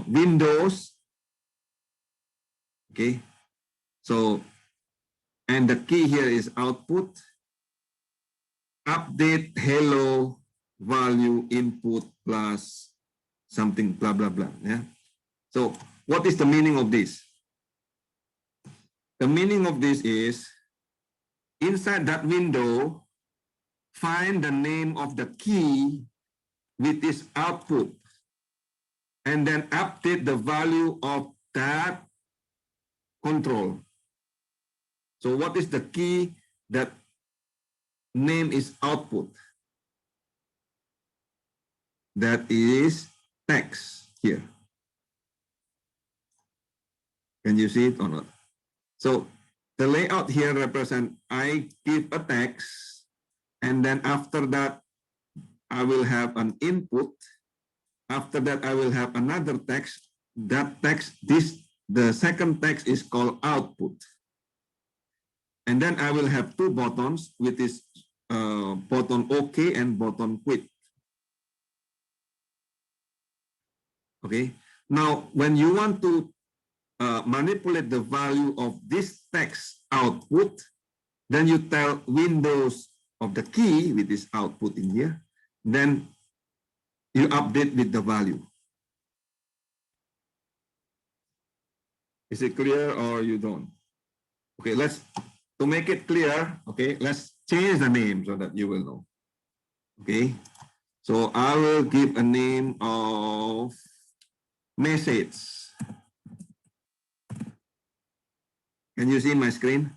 Windows, okay. So, and the key here is output, update hello value input plus something blah blah blah. Yeah. So what is the meaning of this? The meaning of this is inside that window, find the name of the key with its output and then update the value of that control. So what is the key that name is output? That is text here. Can you see it or not? So the layout here represent I give a text, and then after that I will have an input. After that I will have another text. That text, the second text is called output. And then I will have two buttons, with this button OK and button quit. Okay. Now, when you want to manipulate the value of this text output, then you tell Windows of the key with this output in here, then you update with the value. Is it clear or you don't? Okay, to make it clear, okay, let's change the name so that you will know. Okay, so I will give a name of message. Can you see my screen?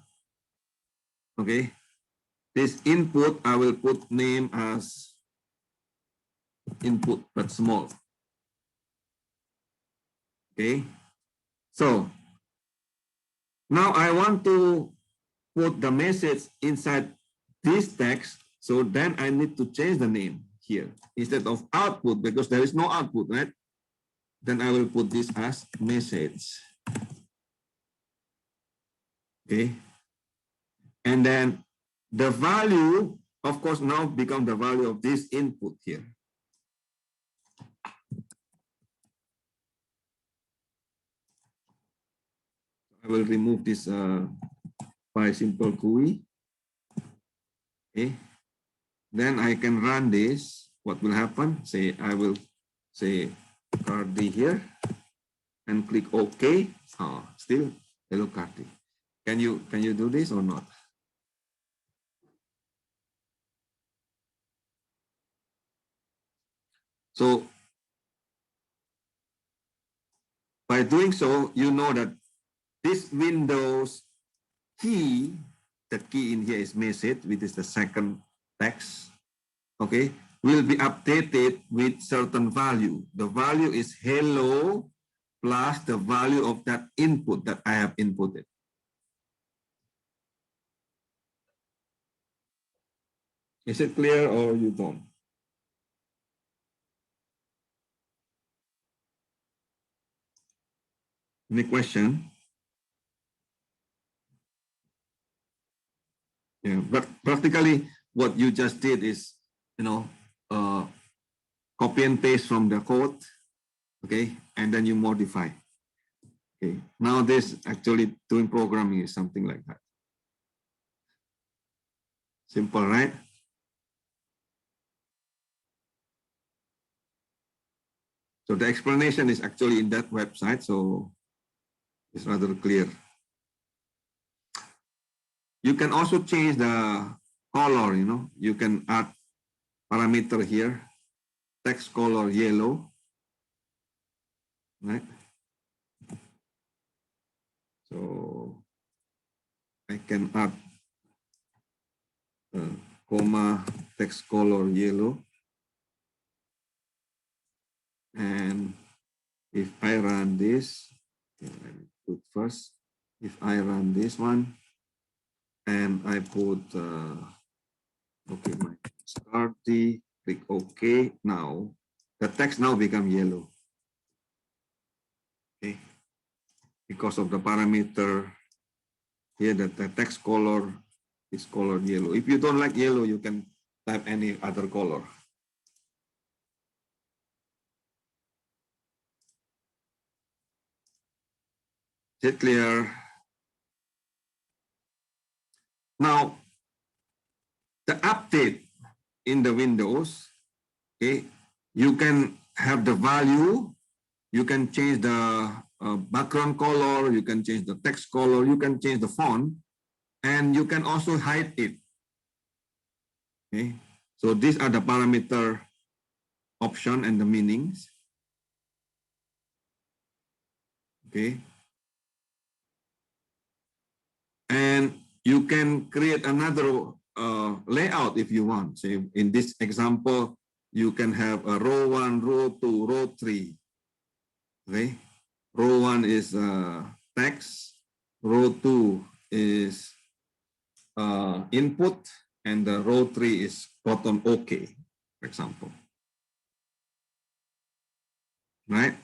Okay. This input, I will put name as input, but small. Okay. So now I want to put the message inside this text. So then I need to change the name here. Instead of output, because there is no output, right? Then I will put this as message. Okay. And then the value, of course, now become the value of this input here. I will remove this by simple GUI. Okay. Then I can run this. What will happen? Say I will say Cardi here and click OK. Oh, still hello Cardi. Can you do this or not? So by doing so, you know that this Windows key, the key in here is message, which is the second text, okay, will be updated with certain value. The value is hello plus the value of that input that I have inputted. Is it clear or you don't? Any question? Yeah, but practically what you just did is, copy and paste from the code, okay, and then you modify. Okay, nowadays actually doing programming is something like that. Simple, right? So the explanation is actually in that website, so it's rather clear. You can also change the color, you can add parameter here, text color yellow, right? So I can add comma text color yellow, and if I run this, okay, let me put first, if I run this one and I put okay, my start the, click OK. Now the text now become yellow. Okay, because of the parameter here that the text color is colored yellow. If you don't like yellow, you can type any other color. Is it clear? Now, the update in the Windows, okay, you can have the value, you can change the background color, you can change the text color, you can change the font, and you can also hide it. Okay, so these are the parameter option and the meanings. Okay, and you can create another layout if you want. So in this example, you can have a row 1, row 2, row 3. Okay, row 1 is text, row 2 is input, and the row 3 is button OK, for example. Right?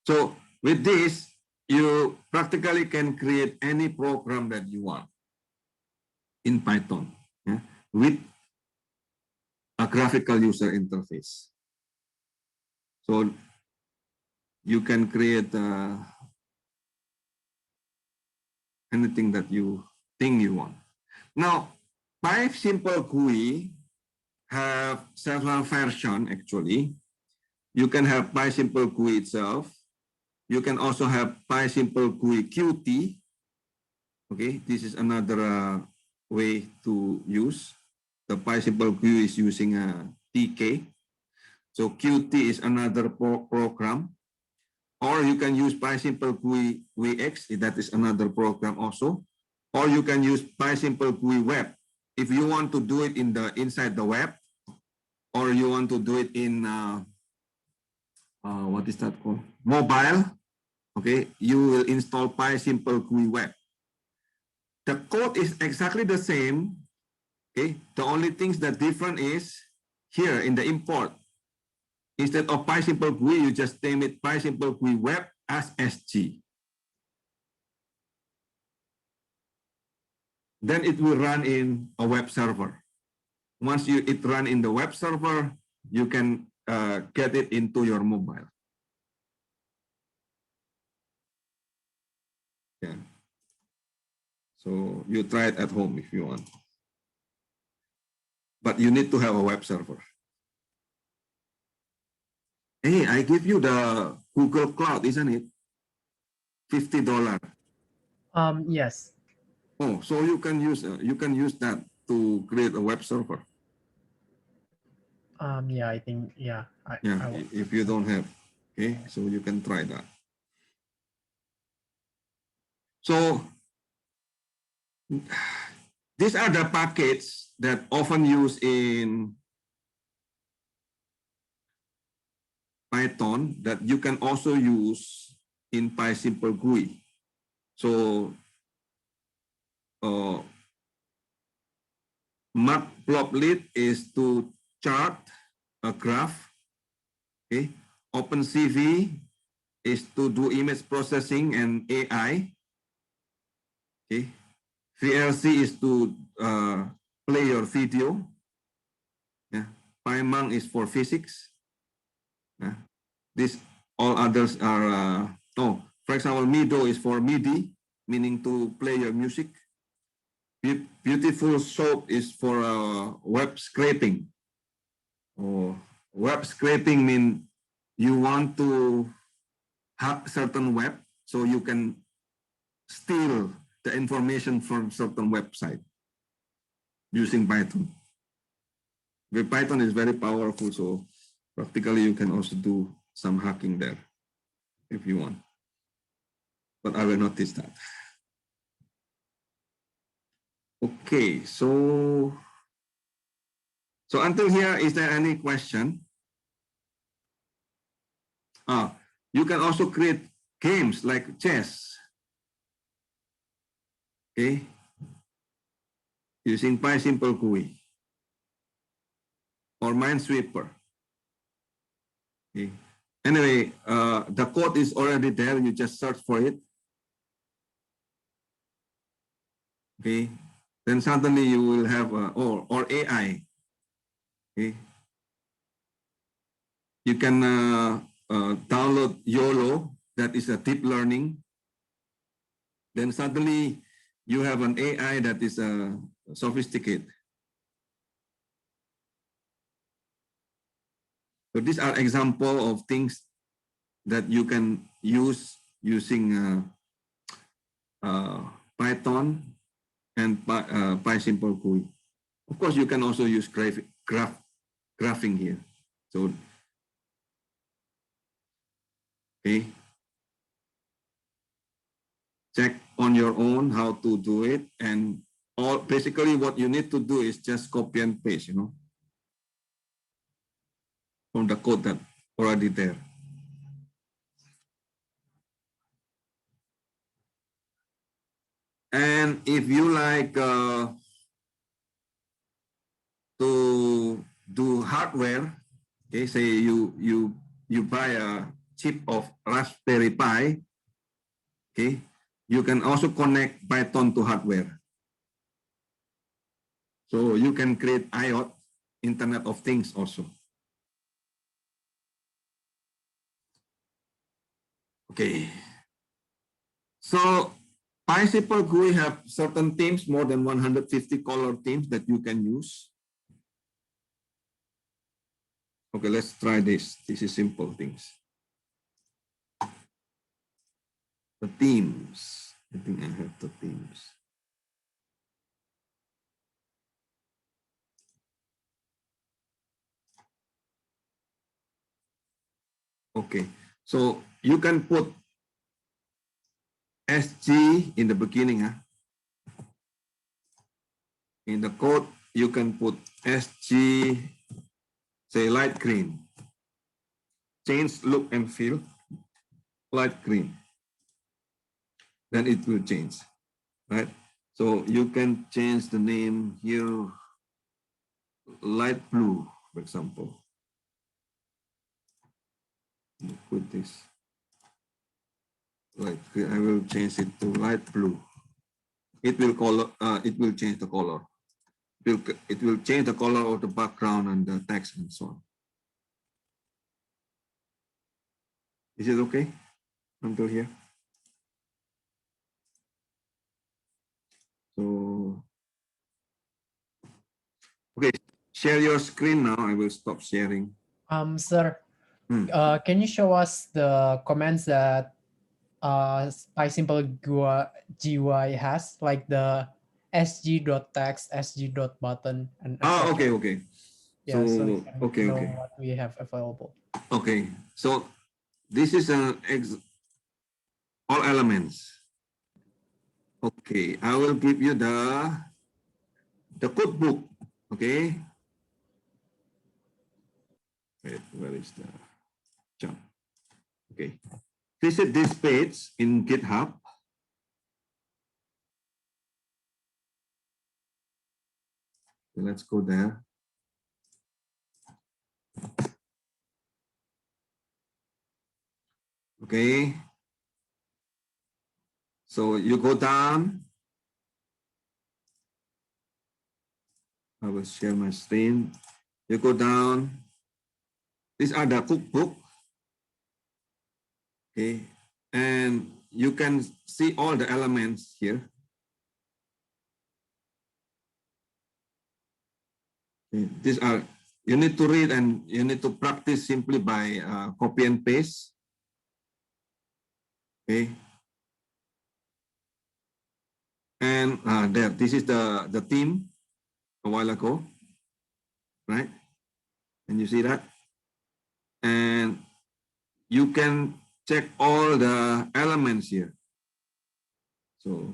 So with this, you practically can create any program that you want in Python, yeah, with a graphical user interface. So you can create anything that you think you want. Now, PySimple GUI have several versions actually. You can have PySimple GUI itself. You can also have PySimple GUI Qt. Okay, this is another way to use. The PySimple GUI is using a TK. So Qt is another program. Or you can use PySimple GUI VX, that is another program also. Or you can use PySimple GUI Web. If you want to do it inside the web, or you want to do it in what is that called? Mobile. Okay, you will install PySimple GUI Web. The code is exactly the same. Okay, the only things that different is here in the import. Instead of PySimple GUI, you just name it PySimple GUI Web as SG. Then it will run in a web server. Once it run in the web server, you can get it into your mobile. Yeah. So you try it at home if you want. But you need to have a web server. Hey, I give you the Google Cloud, isn't it? $50. Yes. Oh, so you can use that to create a web server. Yeah, I think, yeah. Yeah, if you don't have, okay, so you can try that. So these are the packets that often used in Python that you can also use in PySimple GUI. So matplotlib is to chart a graph. Okay. OpenCV is to do image processing and AI. Okay. VLC is to play your video. Yeah. PyMong is for physics. Yeah. This all others are for example, Mido is for MIDI, meaning to play your music. Beautiful Soap is for web scraping. Or web scraping means you want to hack certain web so you can steal the information from certain website using Python. The Python is very powerful, so practically you can also do some hacking there if you want. But I will not teach that. Okay, so until here, is there any question? You can also create games like chess. Okay, using PySimple GUI or Minesweeper. Okay. Anyway, the code is already there. You just search for it. Okay. Then suddenly you will have or AI. Okay. You can download YOLO, that is a deep learning. Then suddenly you have an AI that is sophisticated. So these are examples of things that you can use using Python and PySimple GUI. Of course, you can also use graphing here. So, okay. Check on your own how to do it. And basically what you need to do is just copy and paste, from the code that already there. And if you like to do hardware, okay, say you buy a chip of Raspberry Pi, okay, you can also connect Python to hardware. So you can create IoT, Internet of Things also. Okay. So PySimple GUI have certain themes, more than 150 color themes that you can use. Okay, let's try this. This is simple things. The themes. I think I have the themes. Okay, so you can put SG in the beginning. In the code, you can put SG, say light green. Change look and feel, light green. Then it will change, right? So you can change the name here, light blue, for example. Put this. Light green. I will change it to light blue. It will change the color. It will change the color of the background and the text and so on. Is it okay until here? So, okay, share your screen now. I will stop sharing. Sir, can you show us the commands that PySimple GUI has, like the sg.text, sg.button, and etc. Okay. Yeah, so So, we can okay. know what we have available. Okay, so this is all elements. Okay, I will give you the cookbook. Okay. Wait, where is the jump? Okay. Visit this page in GitHub. Okay, let's go there. Okay. So you go down. I will share my screen. You go down. These are the cookbook. Okay. And you can see all the elements here. Okay. These are, you need to read and you need to practice simply by copy and paste. Okay. And there, this is the theme a while ago, right? And you see that? And you can check all the elements here. So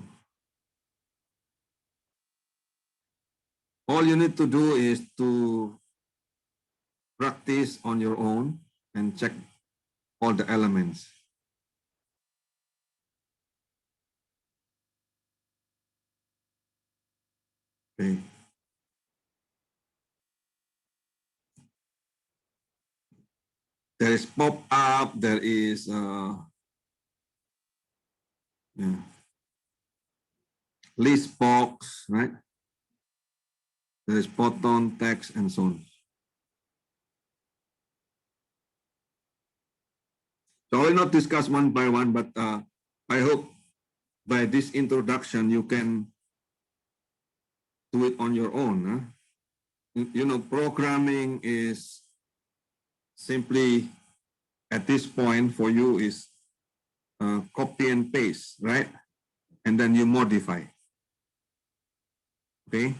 all you need to do is to practice on your own and check all the elements. Okay. There is pop-up, there is list box, right? There is button, text, and so on. So I will not discuss one by one, but I hope by this introduction you can do it on your own. Huh? You know, programming is simply at this point for you is copy and paste, right? And then you modify. Okay.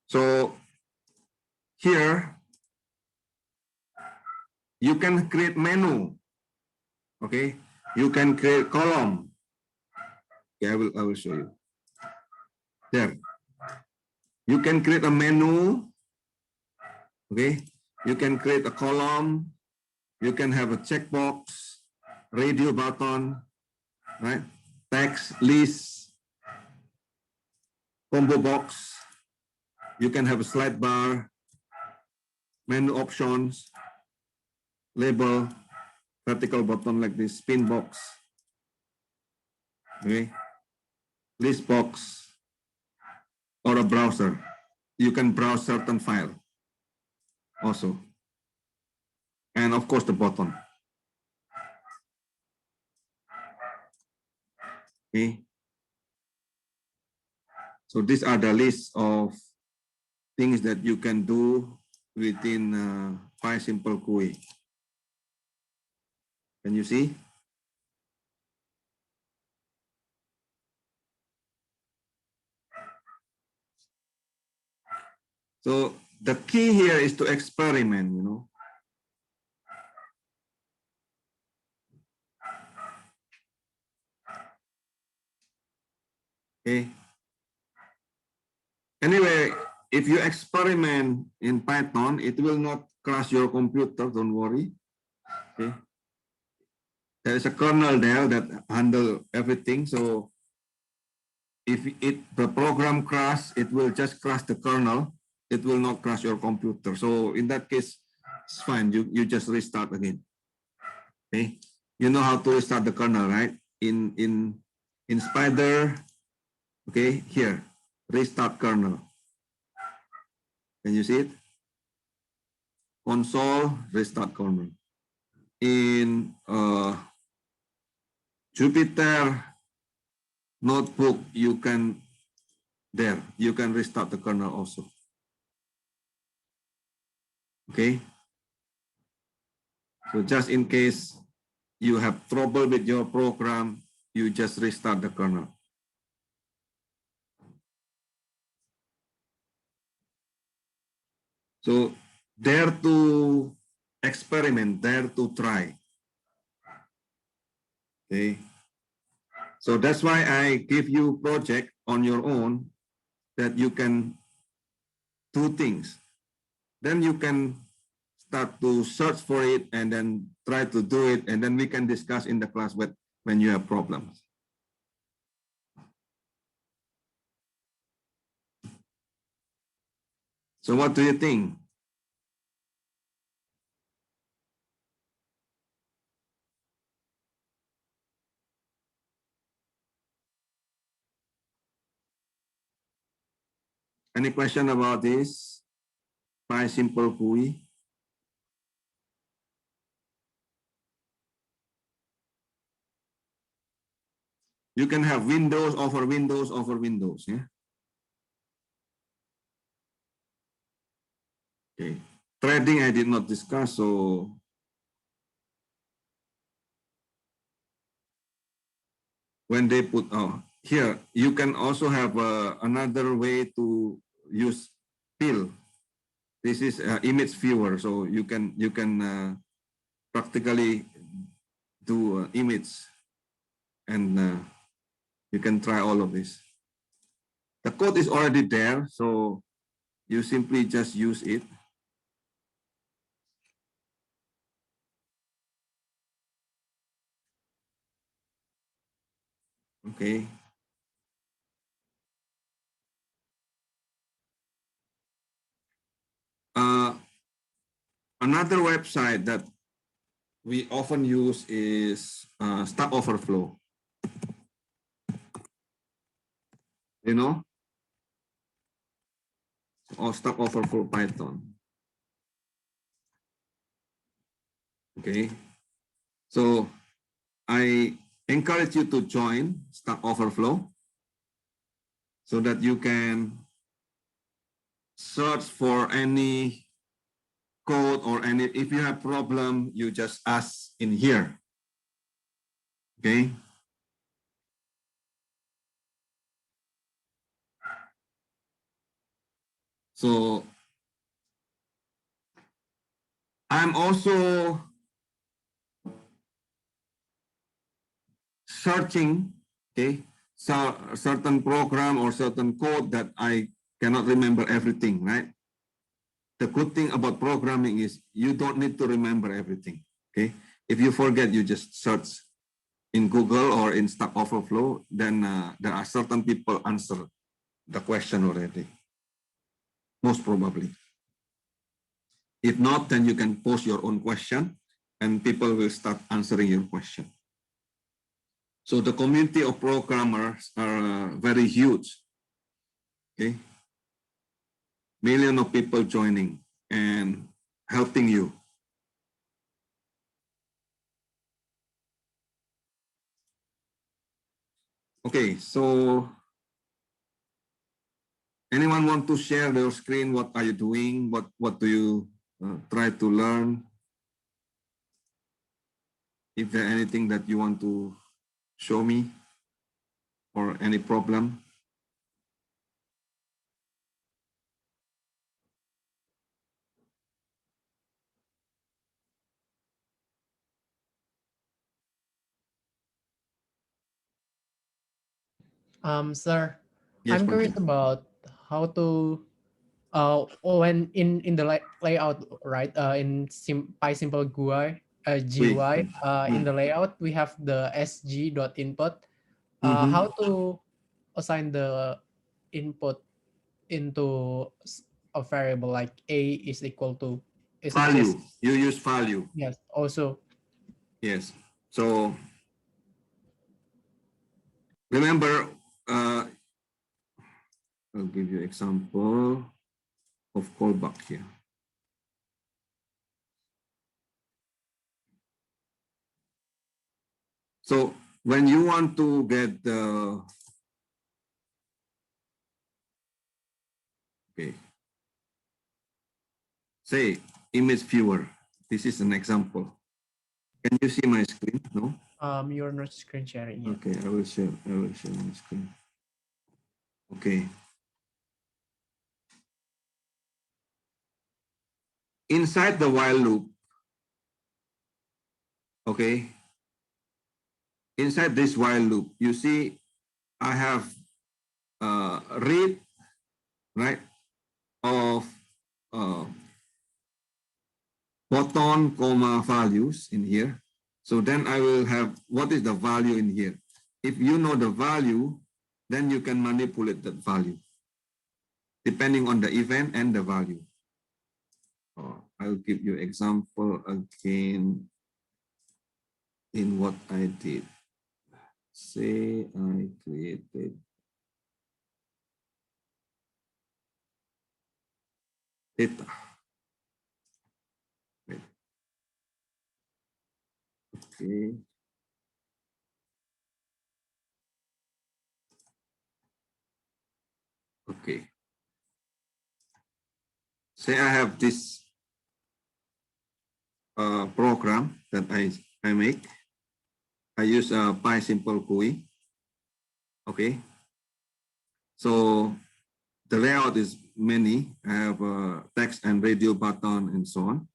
So here you can create menu. Okay. You can create column. Okay, I will show you. There. You can create a menu. Okay. You can create a column. You can have a checkbox, radio button, right? Text, list, combo box. You can have a slide bar, menu options, label, vertical button like this, spin box, okay, list box, or a browser. You can browse certain file also. And of course the button. Okay. So these are the list of things that you can do within PySimple GUI. Can you see? So the key here is to experiment, you know. Okay. Anyway, if you experiment in Python, it will not crash your computer, don't worry. Okay. There is a kernel there that handle everything. So if the program crash, it will just crash the kernel. It will not crash your computer. So in that case, it's fine. You just restart again. Okay. You know how to restart the kernel, right? In Spider, okay, here, restart kernel. Can you see it? Console, restart kernel. In Jupyter Notebook, you can restart the kernel also. Okay. So just in case you have trouble with your program, you just restart the kernel. So dare to experiment, dare to try. Okay. So that's why I give you project on your own that you can do things. Then you can start to search for it and then try to do it, and then we can discuss in the class when you have problems. So what do you think? Any question about this? Pi simple GUI? You can have Windows over Windows over Windows, yeah? Okay. Threading I did not discuss, so when they put, here, you can also have another way to use pill. This is image viewer, so you can practically do image, and you can try all of this. The code is already there, so you simply just use it. Okay. Another website that we often use is Stack Overflow. You know, or Stack Overflow Python. Okay, so I encourage you to join Stack Overflow so that you can search for any code or any, if you have problem, you just ask in here. Okay. So I'm also searching, okay, so certain program or certain code that I cannot remember everything, right? The good thing about programming is you don't need to remember everything, okay? If you forget, you just search in Google or in Stack Overflow, then there are certain people answer the question already, most probably. If not, then you can post your own question and people will start answering your question. So the community of programmers are very huge, okay? Millions of people joining and helping you. Okay, so anyone want to share their screen? What are you doing? What do you try to learn? If there anything that you want to show me or any problem? Sir, Yes, I'm curious Pancho. about how to when in the layout, right? In PySimple GUI, Wait. GUI, in the layout we have the sg.input. Mhm. How to assign the input into a variable like a is equal to, is it Value. just, You use value. yes, also Yes. So remember, I'll give you example of callback here. So when you want to get the, okay, say image viewer. This is an example. Can you see my screen? No? you're not screen sharing yet. Okay, I will share my screen. Okay. inside the while loop, okay, inside this while loop, you see I have read, right, of button, comma, values in here. So then I will have, what is the value in here? If you know the value, then you can manipulate that value, depending on the event and the value. I'll give you example again in what I did. Say I created data. Wait. Okay. Okay. Say I have this program that I make. I use a simple GUI. Okay. So the layout is many. I have a text and radio button and so on.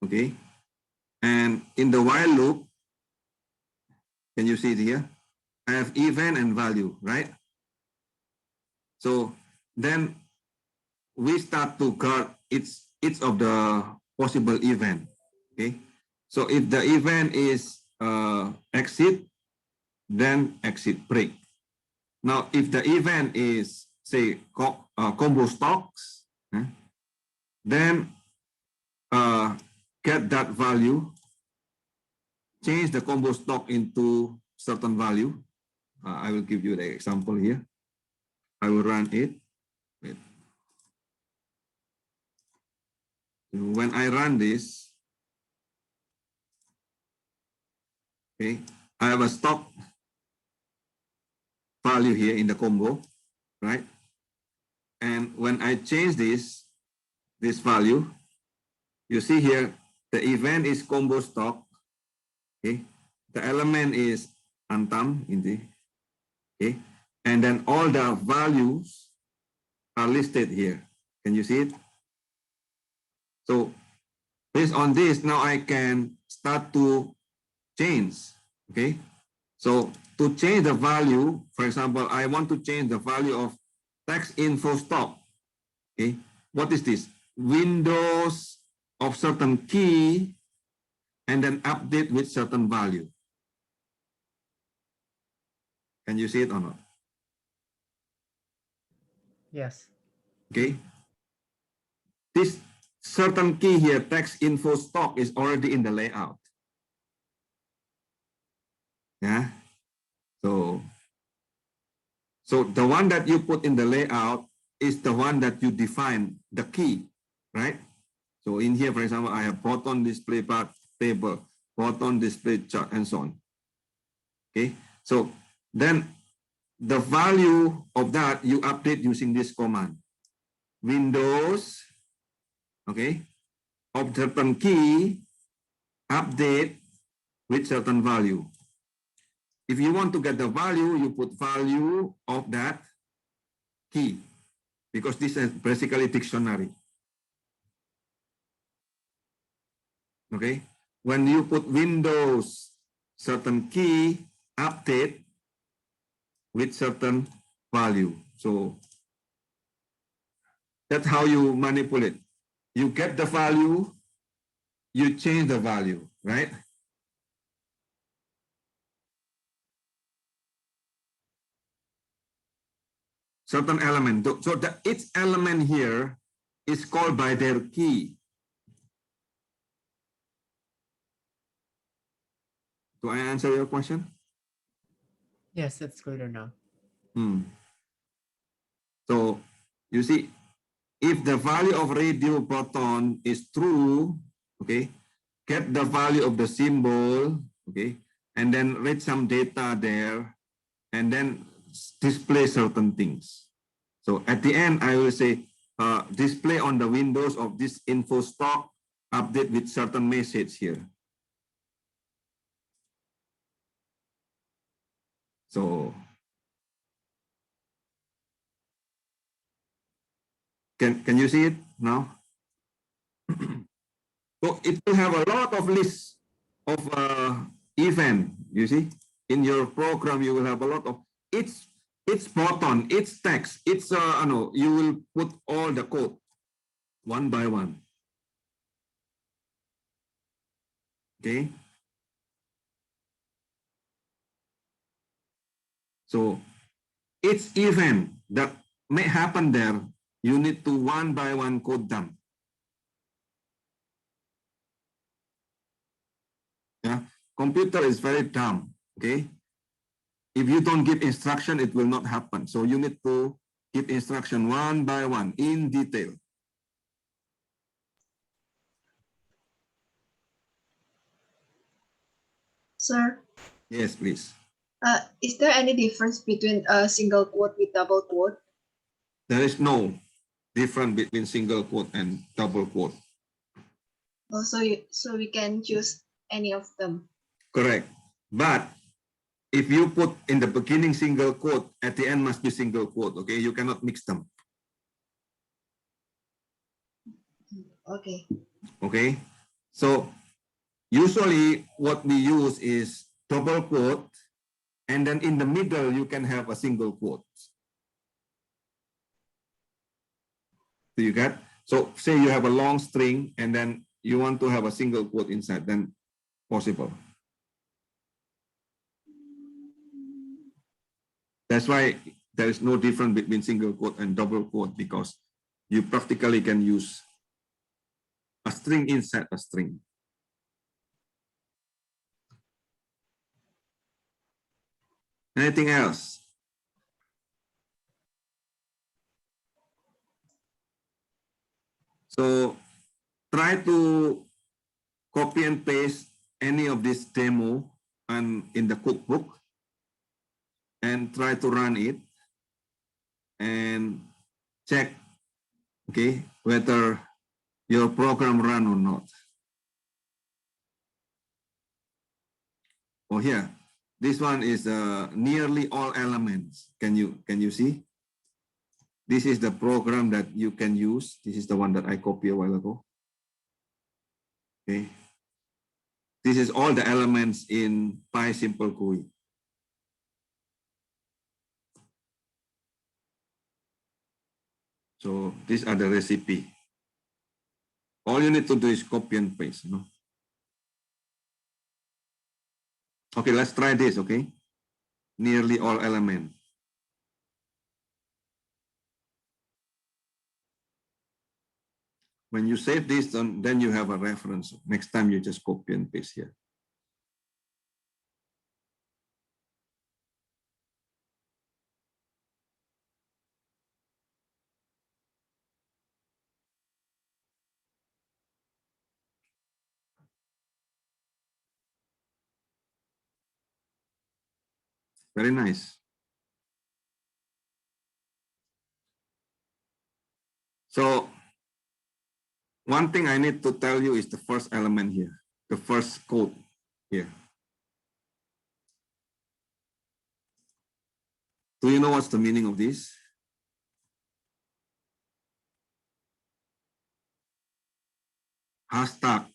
Okay. And in the while loop, can you see it here? I have event and value, right? So then we start to guard each of the possible event. Okay. So if the event is exit, then exit break. Now, if the event is, say, combo stocks, then get that value, change the combo stock into certain value. I will give you the example here. I will run it. Wait. When I run this, okay, I have a stock value here in the combo, right? And when I change this value, you see here, the event is combo stock, okay? The element is untam in the, okay? And then all the values are listed here. Can you see it? So based on this, now I can start to change, okay? So to change the value, for example, I want to change the value of text info stock, okay? What is this? Windows of certain key and then update with certain value. Can you see it or not? Yes. Okay. This certain key here, text info stock, is already in the layout. Yeah. So the one that you put in the layout is the one that you define the key, right? So in here, for example, I have button display part table, button display chart, and so on. Okay. So then the value of that you update using this command. Windows, okay, of certain key, update with certain value. If you want to get the value, you put value of that key, because this is basically dictionary. Okay, when you put Windows certain key, update with certain value. So that's how you manipulate. You get the value, you change the value, right? Certain element. So each element here is called by their key. Do I answer your question? Yes, it's clear now. So you see, if the value of radio button is true, okay, get the value of the symbol, okay, and then read some data there, and then display certain things. So at the end, I will say, display on the windows of this info stock, update with certain message here. So can you see it now? So it will have a lot of lists of event. You see, in your program, you will have a lot of it's button, it's text, it's no, you will put all the code one by one. Okay. So each event that may happen there, you need to one by one code them. Yeah, computer is very dumb. Okay, if you don't give instruction, it will not happen. So you need to give instruction one by one in detail. Sir, Yes, please. is there any difference between a single quote with double quote? There is no difference between single quote and double quote. Oh, so we can choose any of them. Correct. But if you put in the beginning single quote, at the end must be single quote. Okay, you cannot mix them. Okay. Okay, so usually what we use is double quote, and then in the middle you can have a single quote. Do you get? So say you have a long string and then you want to have a single quote inside, then possible. That's why there is no difference between single quote and double quote, because you practically can use a string inside a string. Anything else? So try to copy and paste any of this demo and in the cookbook and try to run it and check, okay, whether your program run or not. Oh, here, this one is nearly all elements. Can you see? This is the program that you can use. This is the one that I copied a while ago. Okay. This is all the elements in PySimple GUI. So these are the recipe. All you need to do is copy and paste. Okay, let's try this, okay? Nearly all elements. When you save this, then you have a reference. Next time you just copy and paste here. Very nice. So one thing I need to tell you is the first element here, the first code here. Do you know what's the meaning of this? Hashtag,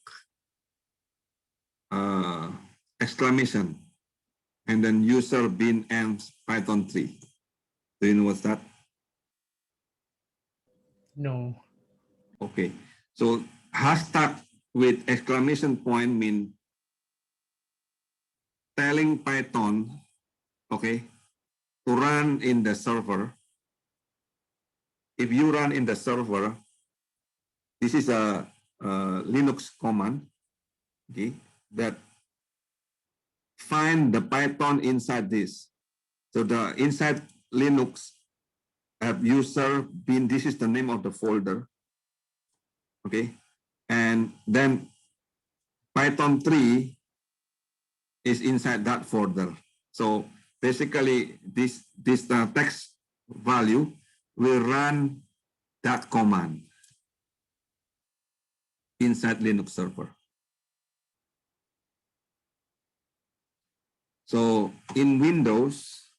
exclamation, and then user bin amps Python 3. Do you know what's that? No. Okay, so hashtag with exclamation point mean telling Python, okay, to run in the server. If you run in the server, this is a Linux command, okay, that find the Python inside this. So the inside Linux have user bin, this is the name of the folder, okay, and then Python 3 is inside that folder. So basically this text value will run that command inside Linux server. So in Windows,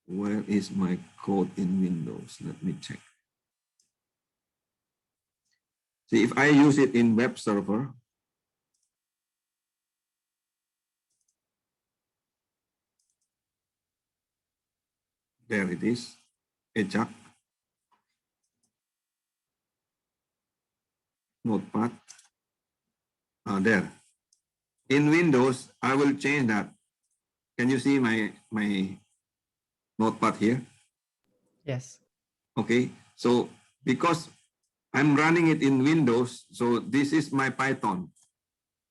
where is my code in Windows? Let me check. See, if I use it in web server, there it is, Ajax, Notepad, there. In Windows, I will change that. Can you see my Notepad here? Yes. Okay, so because I'm running it in Windows, so this is my Python,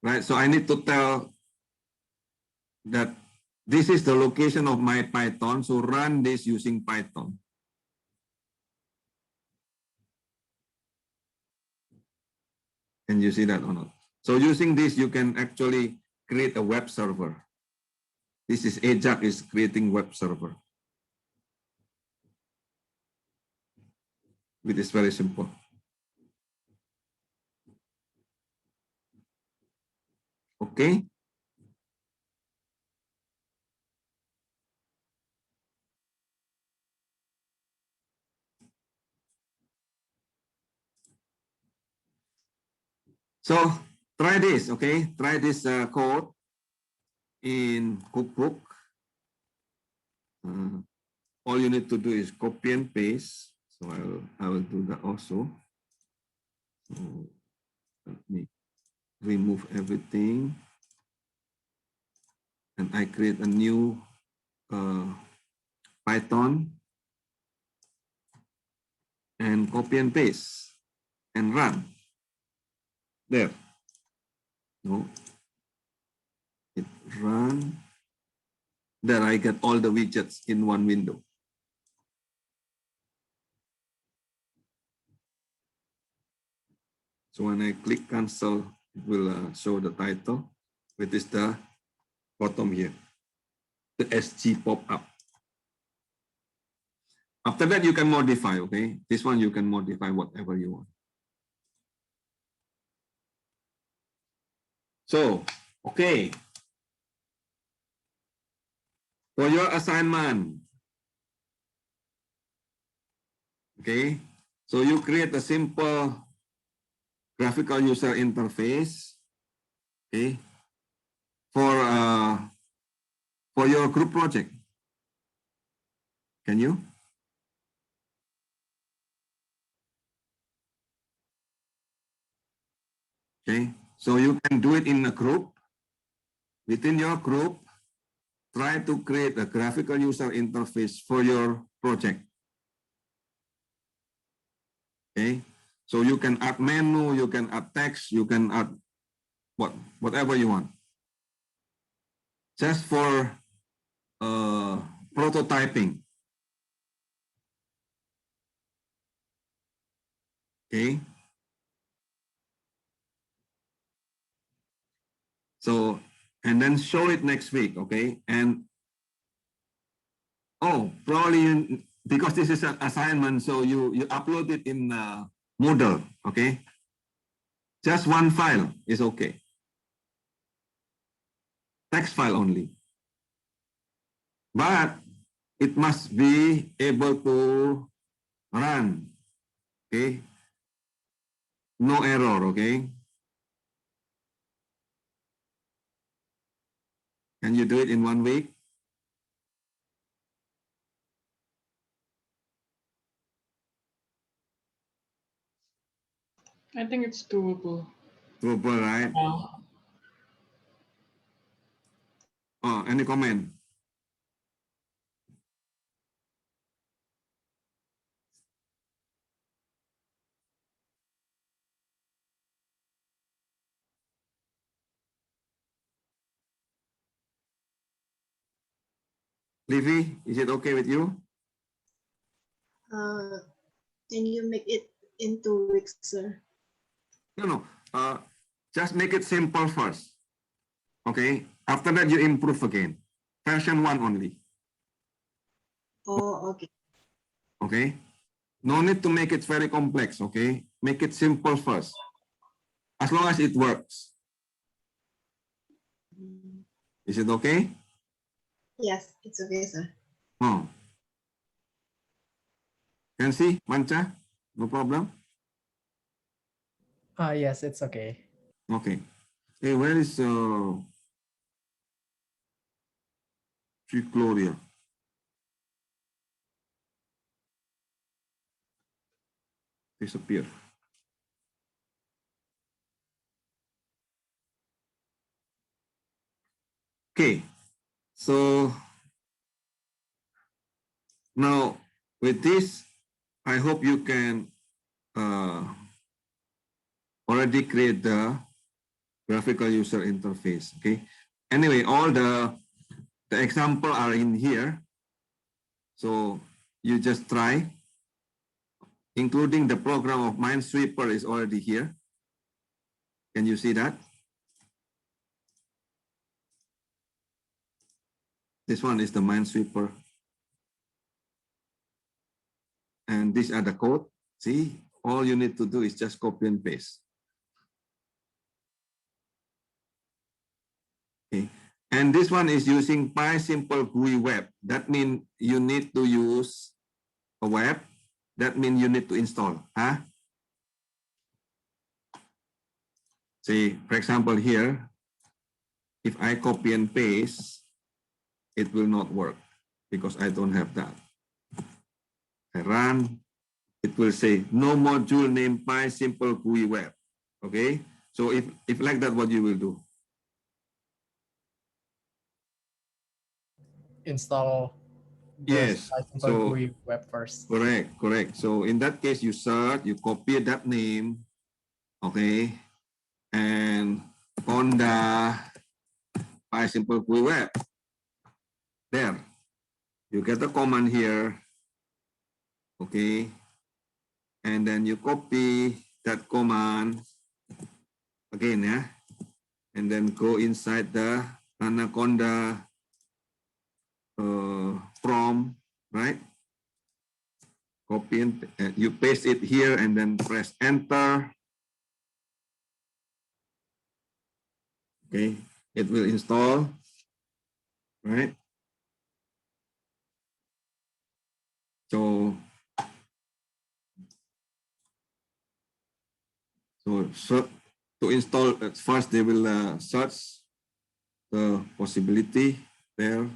right? So I need to tell that this is the location of my Python, so run this using Python. Can you see that or not? So using this, you can actually create a web server. This is Ajax is creating web server. It is very simple. Okay. So try this, okay? Try this code in Cookbook. All you need to do is copy and paste. So I will do that also. So let me remove everything. And I create a new Python and copy and paste and run. There. No. It run. There I get all the widgets in one window. So when I click cancel, it will show the title, which is the bottom here. The SG pop up. After that, you can modify, okay? This one you can modify whatever you want. So, okay. For your assignment, okay? So you create a simple graphical user interface, okay? For your group project. Can you? Okay, so you can do it in a group. Within your group, try to create a graphical user interface for your project. Okay, so you can add menu, you can add text, you can add whatever you want. Just for prototyping. Okay. So, and then show it next week, okay? And, oh, probably because this is an assignment, so you upload it in Moodle, okay? Just one file is okay. Text file only. But it must be able to run, okay? No error, okay? Can you do it in 1 week? I think it's doable. Doable, right? Oh, any comment? Livy, is it okay with you? Can you make it in 2 weeks, sir? No. Just make it simple first. Okay. After that, you improve again. Version 1 only. Oh, okay. Okay. No need to make it very complex. Okay. Make it simple first. As long as it works. Is it okay? Yes, it's okay, sir. Oh. Can see, Mancha? No problem? Yes, it's okay. Okay. Hey, where is Gloria? Disappear. Okay. So now with this, I hope you can already create the graphical user interface. Okay. Anyway, all the example are in here. So you just try, including the program of Minesweeper is already here. Can you see that? This one is the Minesweeper. And these are the code. See, all you need to do is just copy and paste. Okay. And this one is using PySimple GUI web. That means you need to use a web. That means you need to install. Huh? See, for example, here, if I copy and paste, it will not work because I don't have that. I run, it will say no module named PySimple GUI web. Okay, so if like that, what you will do? Install Yes, so GUI web first. correct. So in that case, you search, you copy that name, okay, and on the PySimple GUI web, there, you get the command here, okay, and then you copy that command again, yeah, and then go inside the Anaconda prompt, right? Copy and you paste it here and then press enter. Okay, it will install, right? So to install first, they will search the possibility there.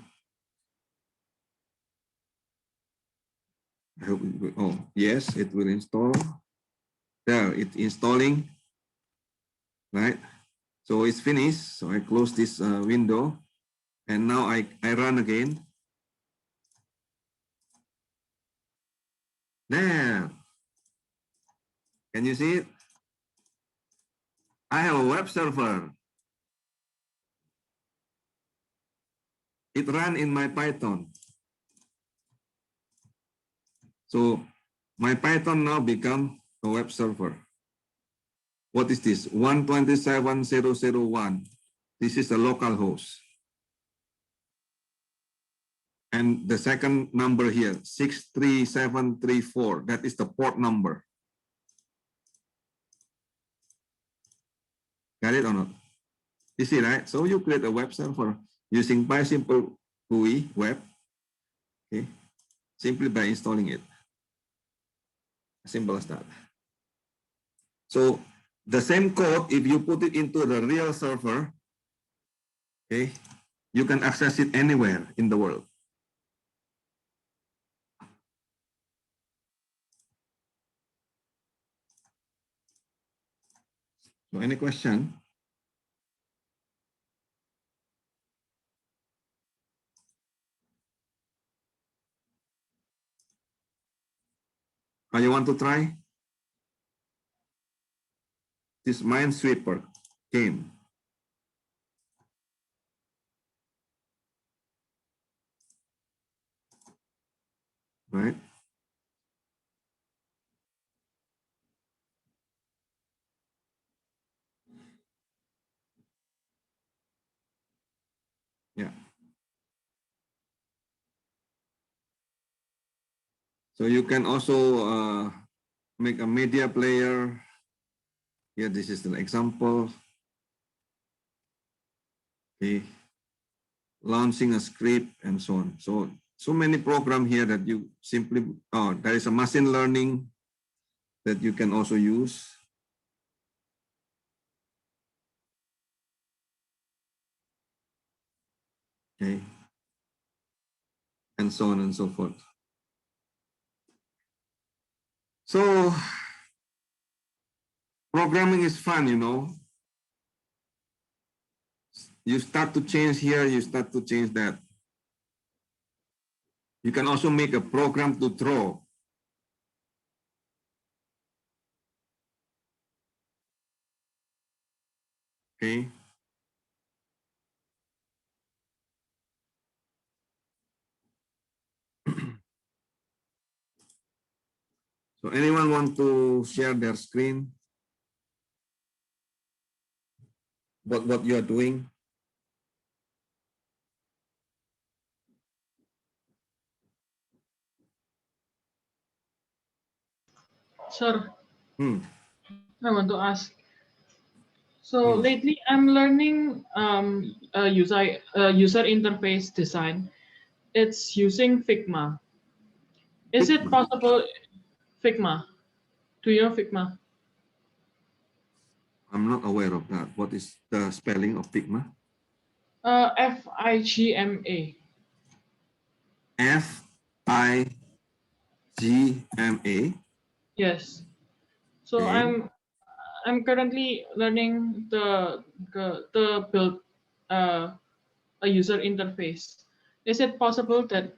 I hope it will, oh yes, it will install. There, it's installing, right? So it's finished. So I close this window, and now I run again. There. Can you see it? I have a web server. It ran in my Python. So my Python now become a web server. What is this? 127.0.0.1. This is a local host. And the second number here, 63734, that is the port number. Got it or not? You see, right? So you create a web server using PySimple GUI web, okay, simply by installing it. Simple as that. So the same code, if you put it into the real server, okay, you can access it anywhere in the world. So any question? You want to try? This Minesweeper game. Right? Yeah. So you can also make a media player. Here, this is an example. Okay. Launching a script and so on. So many programs here that you simply, there is a machine learning that you can also use. Okay. And so on and so forth. So programming is fun, you know. You start to change here, you start to change that. You can also make a program to draw. Okay. So anyone want to share their screen? What you are doing? Sir, Hmm. I want to ask. So Hmm. lately, I'm learning user interface design. It's using Figma. Is it Figma. possible? Figma. Do you know Figma? I'm not aware of that. What is the spelling of Figma? Figma. Figma. Yes. So Okay. I'm currently learning the build a user interface. Is it possible that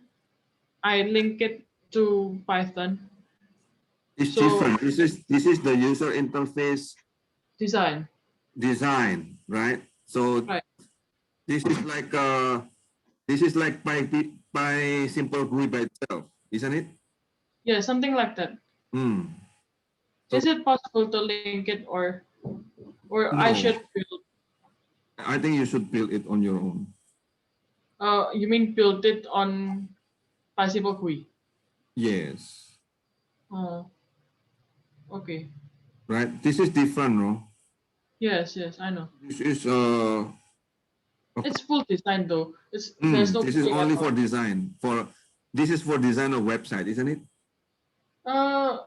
I link it to Python? It's So different. This is the user interface design, design, right? So right? this is like by simple GUI by itself, isn't it? Yeah, something like that. Hmm. So Is it possible to link it, or I no, should build? I think you should build it on your own. You mean build it on Bicycle GUI? Yes. Oh, okay. Right. This is different, no? Yes, yes, I know. This is It's full design though. There's no this is coding at only all. for design. This is for design of website, isn't it? Uh,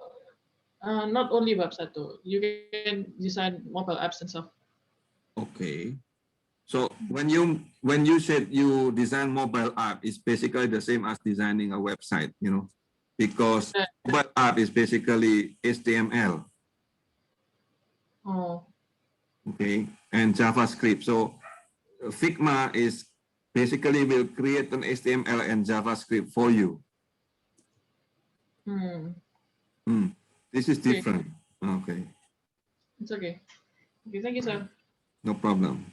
not only website though. You can design mobile apps and stuff. Okay. So when you said you design mobile app, it's basically the same as designing a website, you know, because Yeah. mobile app is basically HTML, Oh, okay, and JavaScript. So Figma is basically will create an HTML and JavaScript for you. hmm. This is Okay, different. Okay, it's okay. Okay, thank you, sir. no problem.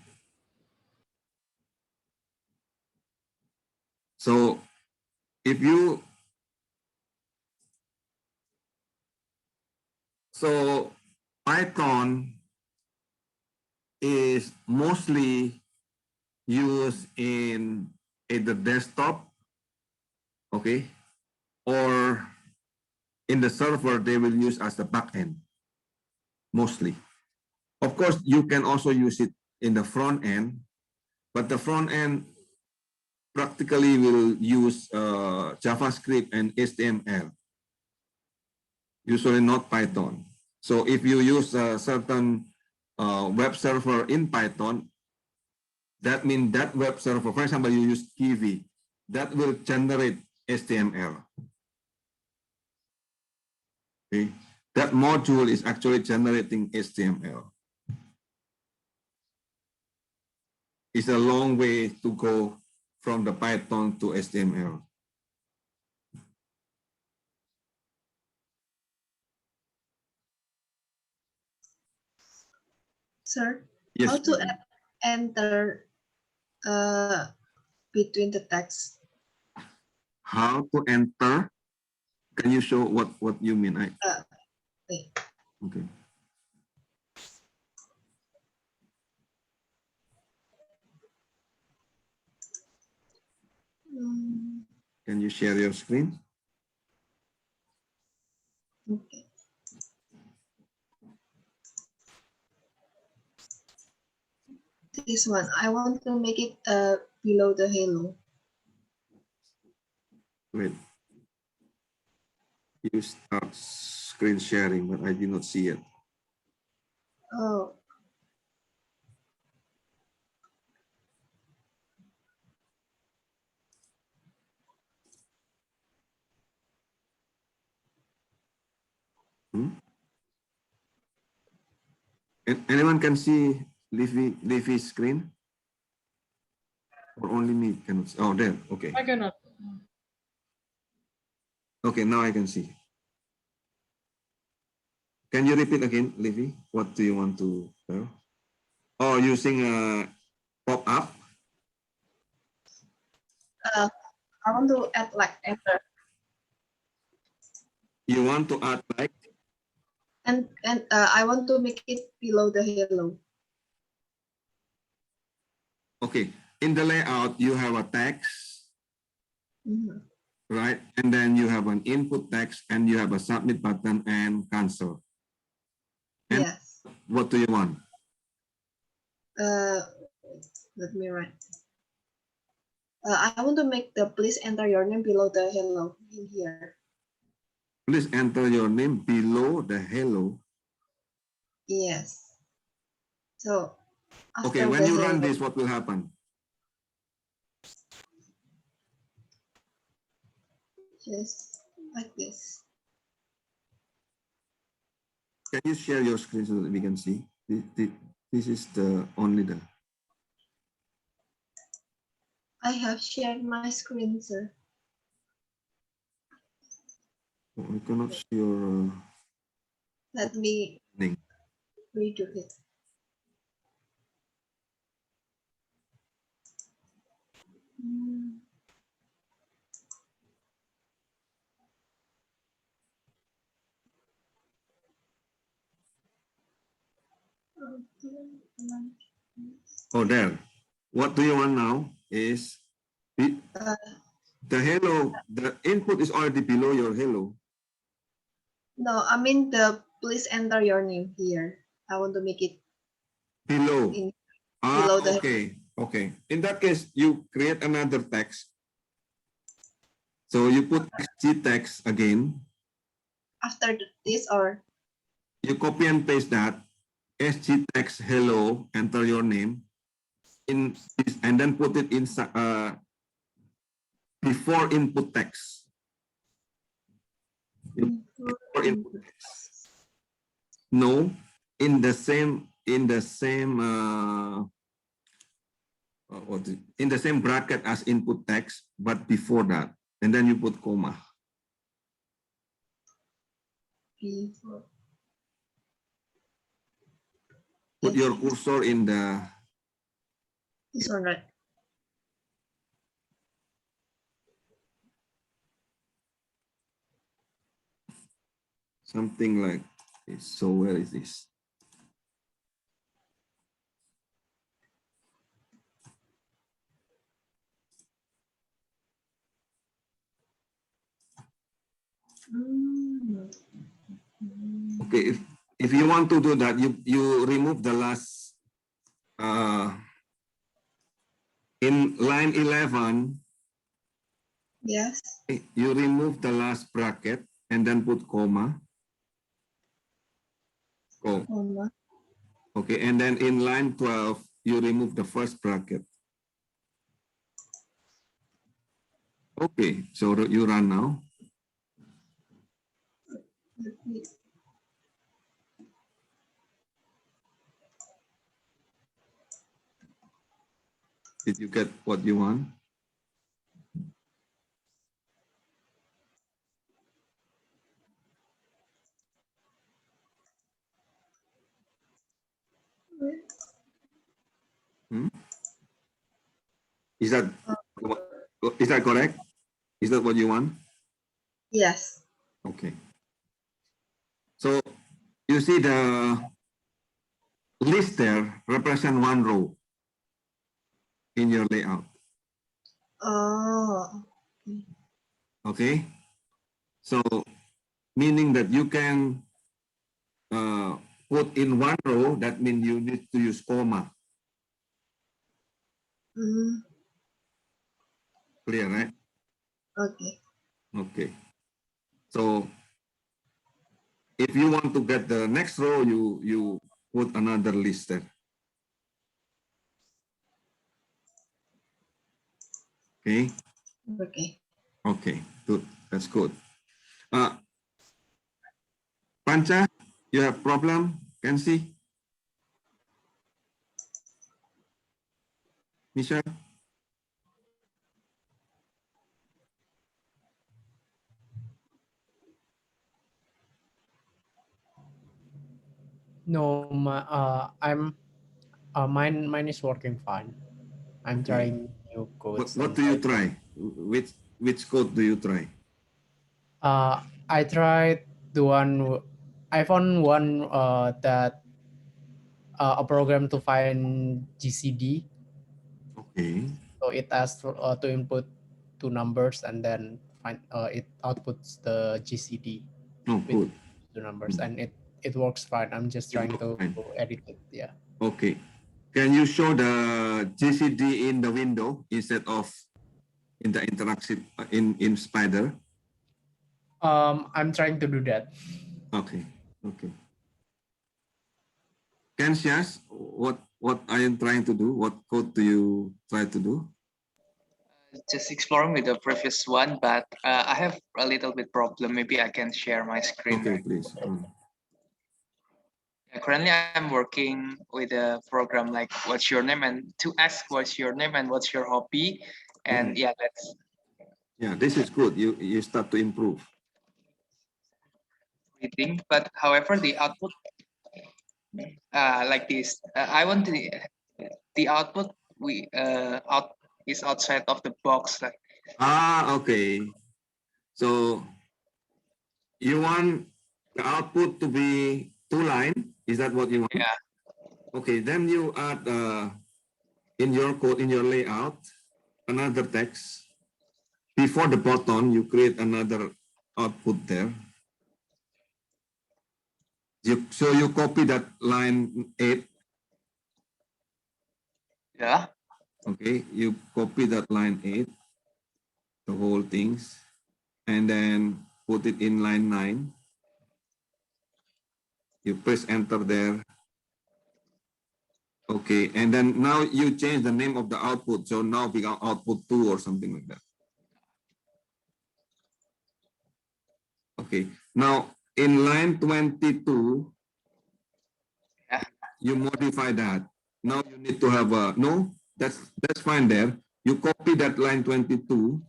So if you so Python is mostly used in either desktop, okay, or in the server they will use as the backend mostly. Of course, you can also use it in the front end, but the front end practically will use JavaScript and HTML, usually not Python. So if you use a certain web server in Python, that means that web server, for example, you use Kiwi, that will generate HTML. Okay, that module is actually generating HTML. It's a long way to go from the Python to HTML. Sir, Yes. how to enter between the text? How to enter? Can you show what you mean? Wait. Okay. Can you share your screen? Okay. This one, I want to make it below the halo. Wait. You start screen sharing, but I did not see it. Oh, Anyone can see Leafy's screen? Or only me cannot see? Oh, there. Okay. I cannot. Okay, now I can see. Can you repeat again, Leafy? What do you want to tell? Oh, using a pop-up? I want to add like enter You want to add like? and I want to make it below the hello. Okay. In the layout, you have a text, Mhm. right? And then you have an input text and you have a submit button and cancel. And Yes. what do you want? Let me write. I want to make the please enter your name below the hello in here. Please enter your name below the hello. Yes. So Okay, after when the you run hello, this, what will happen? just like this. Can you share your screen so that we can see? This is the only the. I have shared my screen, sir. Oh, I cannot see your Let me link. redo it. Hmm. Oh, there. What do you want now is Uh, the hello, the input is already below your hello. No, I mean the please enter your name here. I want to make it Below. in Ah, below the okay. Okay. In that case, you create another text. So you put XG text again. after this or You copy and paste that. SG text hello, enter your name. In this, and then put it inside before input text. Before input text. No, in the same in the same bracket as input text, but before that, and then you put comma. before. Put your cursor in the This one, right? something like this. So where is this? Mm. Okay, if you want to do that, you remove the last in line 11. Yes. You remove the last bracket and then put comma. Go. Comma. Okay, and then in line 12, you remove the first bracket. Okay, so you run now. Let me- Did you get what you want? Hmm? Is that correct? Is that what you want? Yes. Okay. So you see the list there represent one row in your layout. Oh. Okay. So meaning that you can put in one row, that means you need to use comma. Mm. Clear, right? Okay. Okay. So if you want to get the next row, you put another list there. Okay. Okay. Okay. Good. That's good. Pancha, you have problem? Can see? Michelle? No, mine is working fine. I'm Okay. trying new codes. What and do you trying- try? Which code do you try? I tried the one. I found one that a program to find GCD. Okay. So it asks to input two numbers and then find it outputs the GCD Oh, with good. two numbers, and it works fine. I'm just trying works to fine. edit it. Yeah. Okay. Can you show the GCD in the window instead of in the interaction in Spider? I'm trying to do that. Okay. Okay. Cancias, what are you trying to do? What code do you try to do? Just exploring with the previous one, but I have a little bit problem. Maybe I can share my screen. Okay, please. Currently, I'm working with a program like "What's your name?" and to ask "What's your name?" and "What's your hobby?" And yeah, that's Yeah, this is good. You start to improve. reading. But however, the output like this, I want the output out is outside of the box. Like Okay. So you want the output to be 2 line? Is that what you want? yeah, Okay, then you add in your code, in your layout, another text. Before the button, you create another output there. So you copy that line 8. yeah. Okay, you copy that line 8, the whole things, and then put it in line 9. You press enter there. Okay, and then now you change the name of the output. So now become output 2 or something like that. Okay, now in line 22, Yeah. you modify that. Now you need to have a, no, that's fine there. You copy that line 22,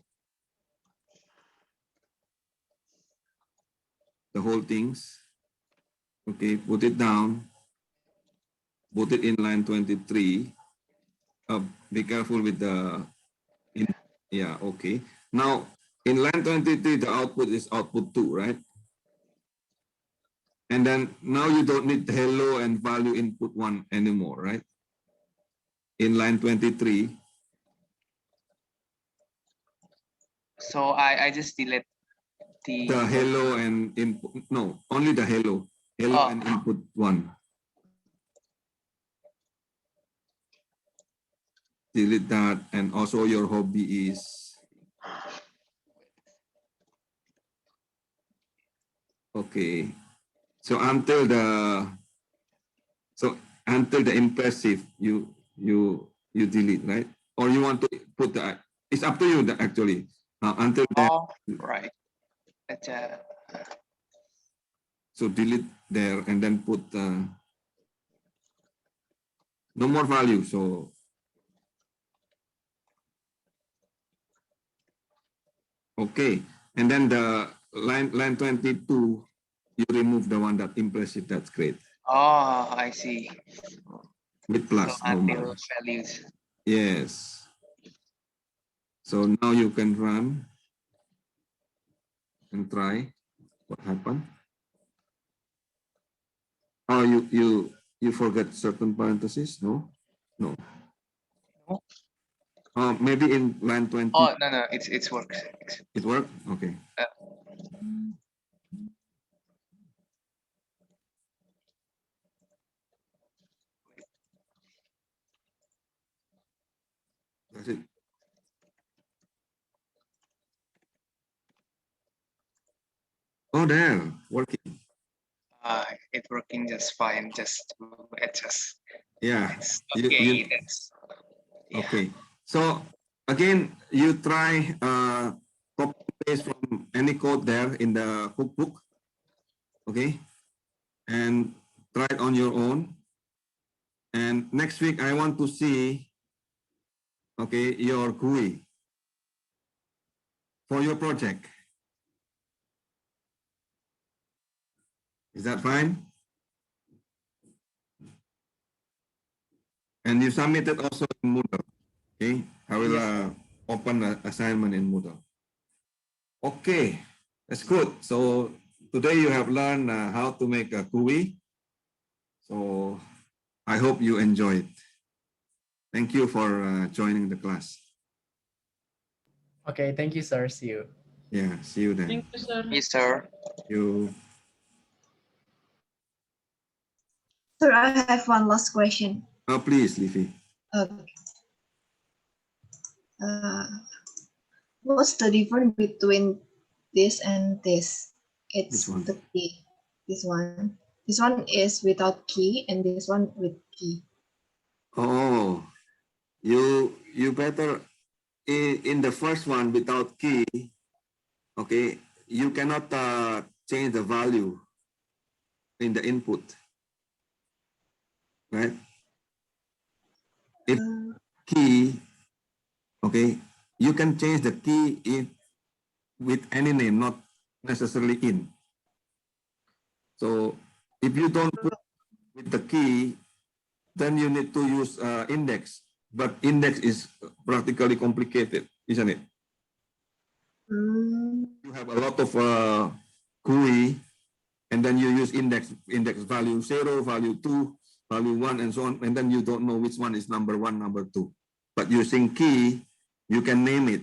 the whole things. Okay, put it down, put it in line 23. Be careful with the, yeah, okay. Now, in line 23, the output is output 2, right? And then now you don't need the hello and value input 1 anymore, right? In line 23. So I just delete the The hello and input, no, only the hello. Hello and input 1. Delete that, and also your hobby is, okay. So until the impressive, you delete, right? Or you want to put the, it's up to you actually. Until that, right. That's so delete there and then put no more value. So okay, and then the line 22, you remove the one that impressive. That's great. I see. With So plus, no until more. values. Yes. So now you can run and try what happened. Oh, you forget certain parentheses? No, no. No. Maybe in line 20. Oh no, it's works. It worked? Okay. That's it. Oh, there, working. It's working just fine. Just to adjust. Yeah. It's You- okay. you- That's yeah. Okay. So again, you try copy paste from any code there in the cookbook. Okay. and try it on your own. And next week, I want to see, okay, your GUI for your project. Is that fine? And you submitted also in Moodle. Okay, I will Yes. open the assignment in Moodle. Okay, that's good. So today you have learned how to make a GUI. So I hope you enjoyed. Thank you for joining the class. Okay, thank you, sir. See you. Yeah, see you then. Thank you, sir. Yes, sir. You. Sir, I have one last question. Oh, please, Livi. Okay. What's the difference between this and this? It's Which one? the key. This one. This one is without key, and this one with key. Oh, you better in the first one without key. Okay, you cannot change the value in the input, right? If key, okay, you can change the key with any name, not necessarily in. So if you don't put with the key, then you need to use index. But index is practically complicated, isn't it? You have a lot of GUI, and then you use index value 0, value 2, value 1, and so on, and then you don't know which one is number 1, number 2. But using key, you can name it.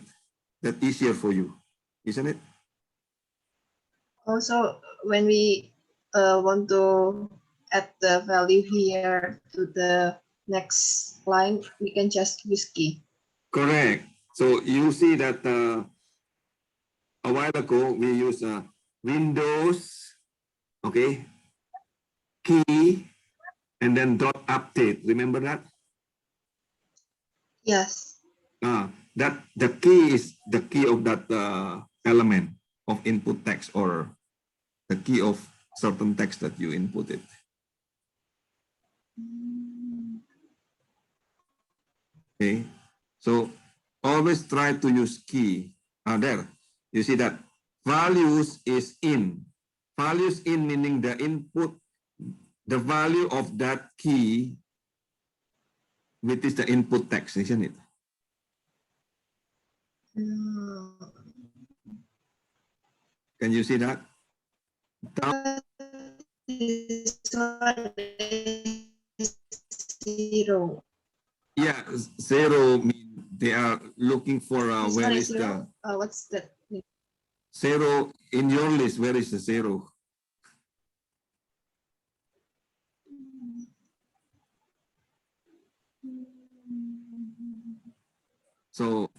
That's easier for you, isn't it? Also, when we want to add the value here to the next line, we can just use key. Correct. So you see that a while ago we used Windows, okay, key, and then dot update. Remember that? Yes. That the key is the key of that element of input text or the key of certain text that you inputted. Okay, so always try to use key. There, you see that values is in. Values in meaning the input, the value of that key, which is the input text, isn't it? Can you see that? Down, This one is 0. yeah, 0 mean they are looking for This where one is is 0. the What's that? 0 in your list? Where is the 0? So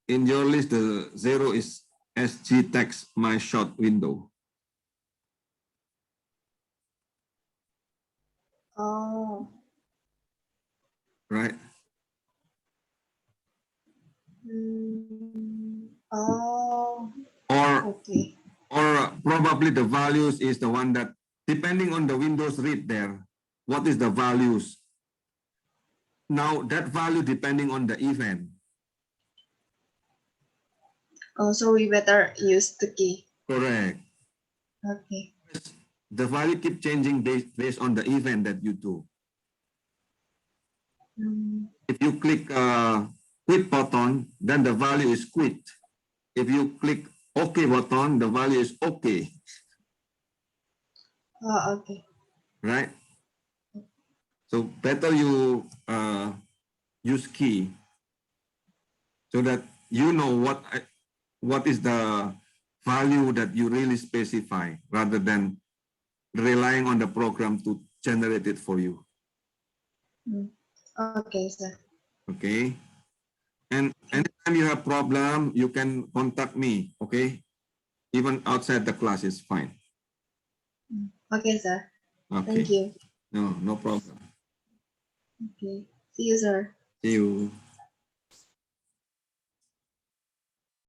in your list, the 0 is SG text my shot window. Oh. Right? Oh. Or Okay. probably the values is the one that, depending on the Windows read there, what is the values? Now that value depending on the event. Oh, so we better use the key. Correct. Okay. The value keep changing based on the event that you do. If you click quit button, then the value is quit. If you click OK button, the value is OK. Oh, okay. Right? So better you use key so that you know what is the value that you really specify rather than relying on the program to generate it for you. Okay, sir. Okay. And anytime you have problem, you can contact me. Okay. Even outside the class is fine. Okay, sir. Okay. Thank you. No problem. Okay. See you, sir. See you.